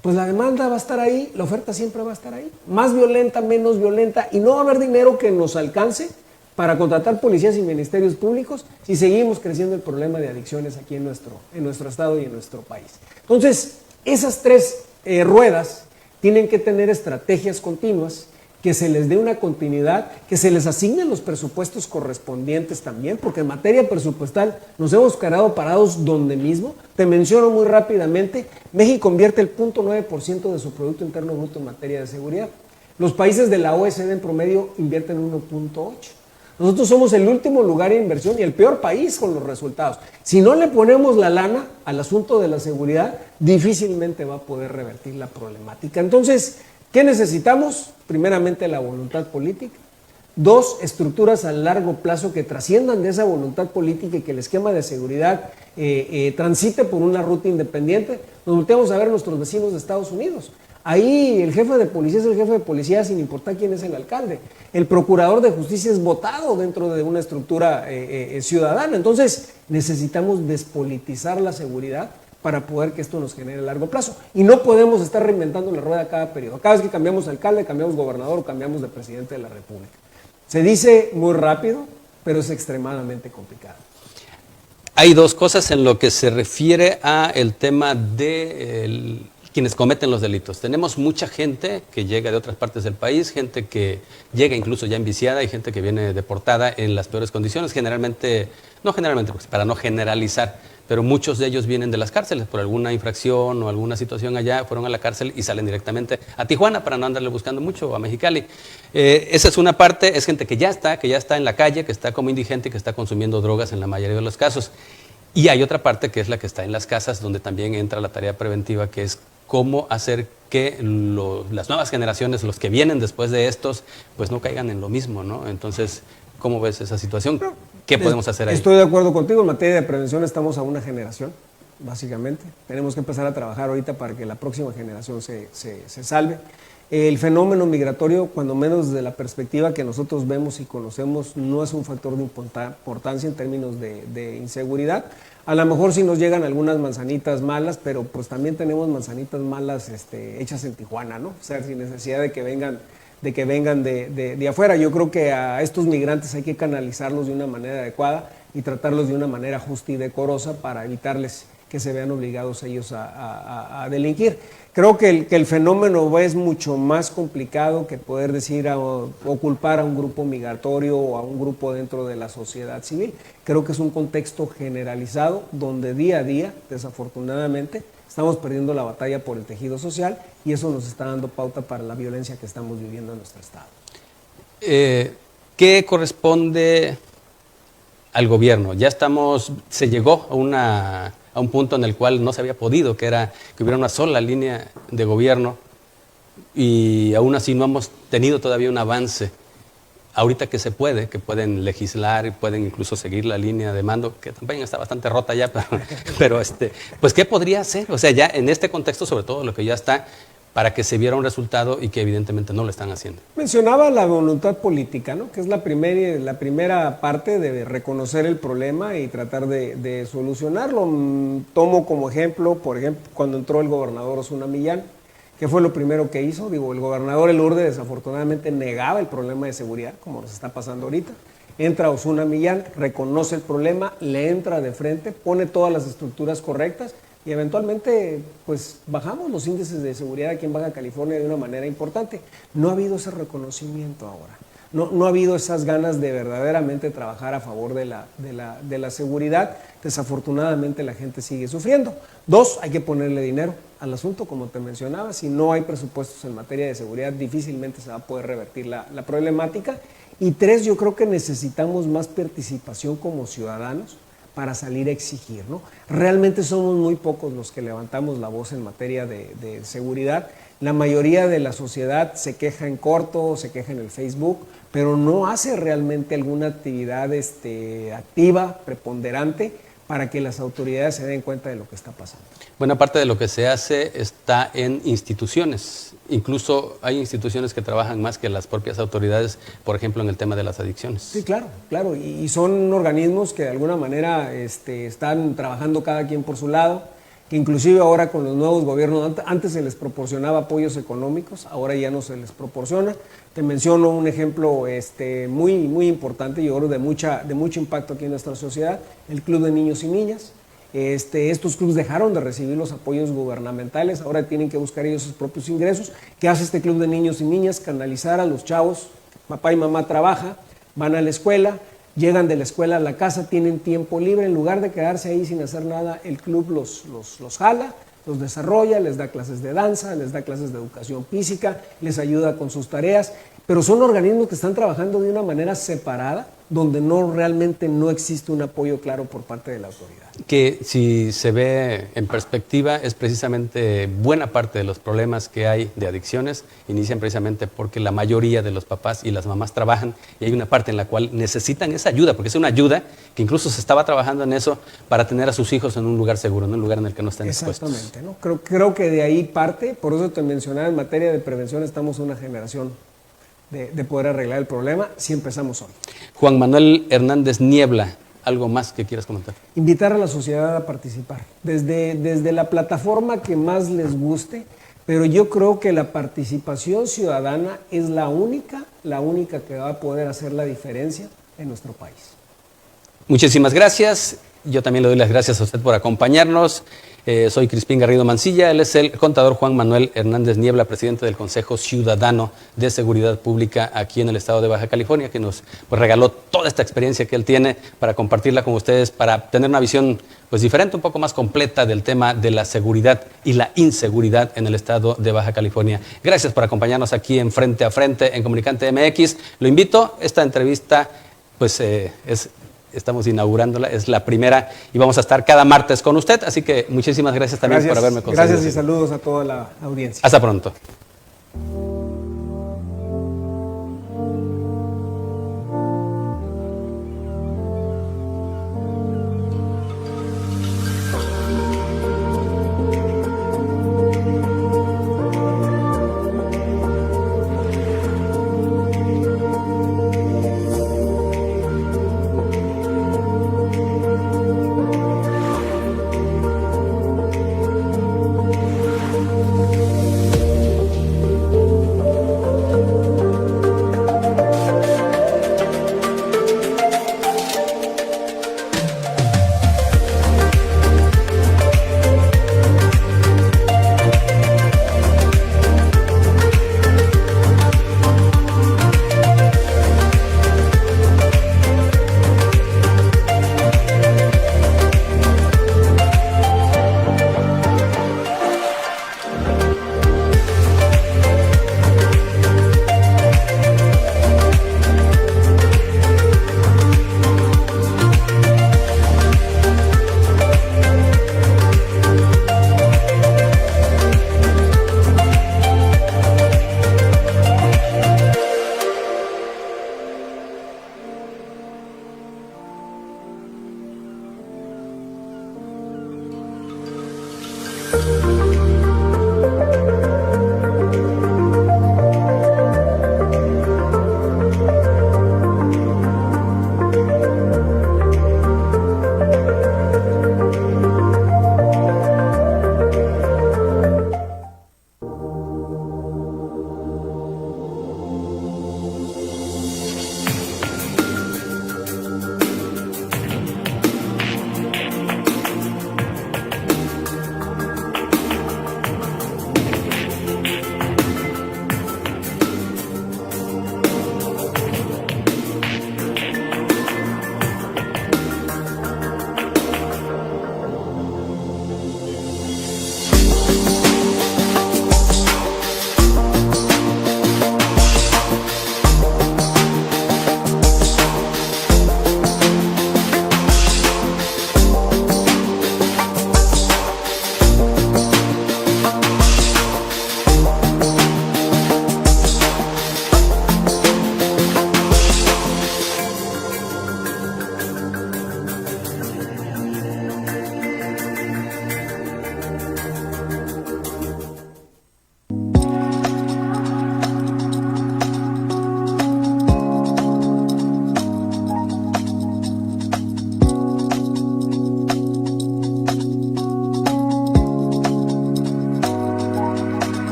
S2: pues la demanda va a estar ahí, la oferta siempre va a estar ahí, más violenta, menos violenta, y no va a haber dinero que nos alcance para contratar policías y ministerios públicos si seguimos creciendo el problema de adicciones aquí en nuestro estado y en nuestro país. Entonces, esas 3 ruedas tienen que tener estrategias continuas, que se les dé una continuidad, que se les asignen los presupuestos correspondientes también, porque en materia presupuestal nos hemos quedado parados donde mismo. Te menciono muy rápidamente, México invierte el 0.9% de su Producto Interno Bruto en materia de seguridad. Los países de la OECD en promedio invierten 1.8%. Nosotros somos el último lugar en inversión y el peor país con los resultados. Si no le ponemos la lana al asunto de la seguridad, difícilmente va a poder revertir la problemática. Entonces, ¿qué necesitamos? Primeramente la voluntad política, 2, estructuras a largo plazo que trasciendan de esa voluntad política y que el esquema de seguridad transite por una ruta independiente. Nos volteamos a ver a nuestros vecinos de Estados Unidos. Ahí el jefe de policía es el jefe de policía sin importar quién es el alcalde. El procurador de justicia es votado dentro de una estructura ciudadana. Entonces necesitamos despolitizar la seguridad para poder que esto nos genere a largo plazo. Y no podemos estar reinventando la rueda cada periodo. Cada vez que cambiamos alcalde, cambiamos gobernador o cambiamos de presidente de la República. Se dice muy rápido, pero es extremadamente complicado.
S1: Hay dos cosas en lo que se refiere a el tema de quienes cometen los delitos. Tenemos mucha gente que llega de otras partes del país, gente que llega incluso ya enviciada y gente que viene deportada en las peores condiciones, no generalmente, pues, para no generalizar, pero muchos de ellos vienen de las cárceles por alguna infracción o alguna situación allá, fueron a la cárcel y salen directamente a Tijuana para no andarle buscando mucho, o a Mexicali. Esa es una parte, es gente que ya está en la calle, que está como indigente y que está consumiendo drogas en la mayoría de los casos. Y hay otra parte que es la que está en las casas, donde también entra la tarea preventiva, que es cómo hacer que las nuevas generaciones, los que vienen después de estos, pues no caigan en lo mismo, ¿no? Entonces, ¿cómo ves esa situación? ¿Qué podemos hacer ahí?
S2: Estoy de acuerdo contigo, en materia de prevención estamos a una generación, básicamente. Tenemos que empezar a trabajar ahorita para que la próxima generación se salve. El fenómeno migratorio, cuando menos desde la perspectiva que nosotros vemos y conocemos, no es un factor de importancia en términos de inseguridad. A lo mejor sí nos llegan algunas manzanitas malas, pero pues también tenemos manzanitas malas hechas en Tijuana, ¿no? O sea, sin necesidad de que vengan de afuera. Yo creo que a estos migrantes hay que canalizarlos de una manera adecuada y tratarlos de una manera justa y decorosa para evitarles que se vean obligados ellos a delinquir. Creo que el fenómeno es mucho más complicado que poder decir o culpar a un grupo migratorio o a un grupo dentro de la sociedad civil. Creo que es un contexto generalizado donde día a día, desafortunadamente, estamos perdiendo la batalla por el tejido social y eso nos está dando pauta para la violencia que estamos viviendo en nuestro estado.
S1: ¿Qué corresponde al gobierno? Se llegó a un punto en el cual no se había podido, que hubiera una sola línea de gobierno y aún así no hemos tenido todavía un avance. Ahorita que que pueden legislar y pueden incluso seguir la línea de mando, que también está bastante rota ya, pero pues ¿qué podría hacer? O sea, ya en este contexto, sobre todo lo que ya está, para que se viera un resultado y que evidentemente no lo están haciendo.
S2: Mencionaba la voluntad política, ¿no? Que es la primera parte de reconocer el problema y tratar de solucionarlo. Tomo como ejemplo, por ejemplo, cuando entró el gobernador Osuna Millán, ¿qué fue lo primero que hizo? El gobernador Elurde desafortunadamente negaba el problema de seguridad, como nos está pasando ahorita. Entra Osuna Millán, reconoce el problema, le entra de frente, pone todas las estructuras correctas y eventualmente pues bajamos los índices de seguridad aquí en Baja California de una manera importante. No ha habido ese reconocimiento ahora. No ha habido esas ganas de verdaderamente trabajar a favor de la seguridad. Desafortunadamente la gente sigue sufriendo. 2, hay que ponerle dinero al asunto, como te mencionaba. Si no hay presupuestos en materia de seguridad, difícilmente se va a poder revertir la problemática. Y 3, yo creo que necesitamos más participación como ciudadanos para salir a exigir, ¿no? Realmente somos muy pocos los que levantamos la voz en materia de seguridad. La mayoría de la sociedad se queja en corto, se queja en el Facebook, pero no hace realmente alguna actividad activa, preponderante, para que las autoridades se den cuenta de lo que está pasando.
S1: Buena parte de lo que se hace está en instituciones. Incluso hay instituciones que trabajan más que las propias autoridades, por ejemplo, en el tema de las adicciones.
S2: Sí, claro. Y son organismos que de alguna manera están trabajando cada quien por su lado, que inclusive ahora con los nuevos gobiernos, antes se les proporcionaba apoyos económicos, ahora ya no se les proporciona. Te menciono un ejemplo muy importante, yo creo de mucho impacto aquí en nuestra sociedad, el Club de Niños y Niñas. Estos clubes dejaron de recibir los apoyos gubernamentales, ahora tienen que buscar ellos sus propios ingresos. ¿Qué hace este Club de Niños y Niñas? Canalizar a los chavos, papá y mamá trabajan, van a la escuela, llegan de la escuela a la casa, tienen tiempo libre, en lugar de quedarse ahí sin hacer nada, el club los jala, los desarrolla, les da clases de danza, les da clases de educación física, les ayuda con sus tareas, pero son organismos que están trabajando de una manera separada donde realmente no existe un apoyo claro por parte de la autoridad.
S1: Que si se ve en perspectiva, es precisamente buena parte de los problemas que hay de adicciones, inician precisamente porque la mayoría de los papás y las mamás trabajan y hay una parte en la cual necesitan esa ayuda, porque es una ayuda que incluso se estaba trabajando en eso para tener a sus hijos en un lugar seguro, en un lugar en el que no estén expuestos.
S2: Exactamente, ¿no? Creo que de ahí parte, por eso te mencionaba, en materia de prevención estamos una generación de poder arreglar el problema si empezamos hoy.
S1: Juan Manuel Hernández Niebla, ¿algo más que quieras comentar?
S2: Invitar a la sociedad a participar, desde la plataforma que más les guste, pero yo creo que la participación ciudadana es la única que va a poder hacer la diferencia en nuestro país.
S1: Muchísimas gracias. Yo también le doy las gracias a usted por acompañarnos. Soy Crispín Garrido Mancilla, él es el contador Juan Manuel Hernández Niebla, presidente del Consejo Ciudadano de Seguridad Pública aquí en el estado de Baja California, que nos regaló toda esta experiencia que él tiene para compartirla con ustedes, para tener una visión diferente, un poco más completa del tema de la seguridad y la inseguridad en el estado de Baja California. Gracias por acompañarnos aquí en Frente a Frente en Comunicante MX. Lo invito, esta entrevista estamos inaugurándola, es la primera y vamos a estar cada martes con usted, así que muchísimas gracias también por haberme concedido.
S2: Gracias y saludos a toda la audiencia.
S1: Hasta pronto.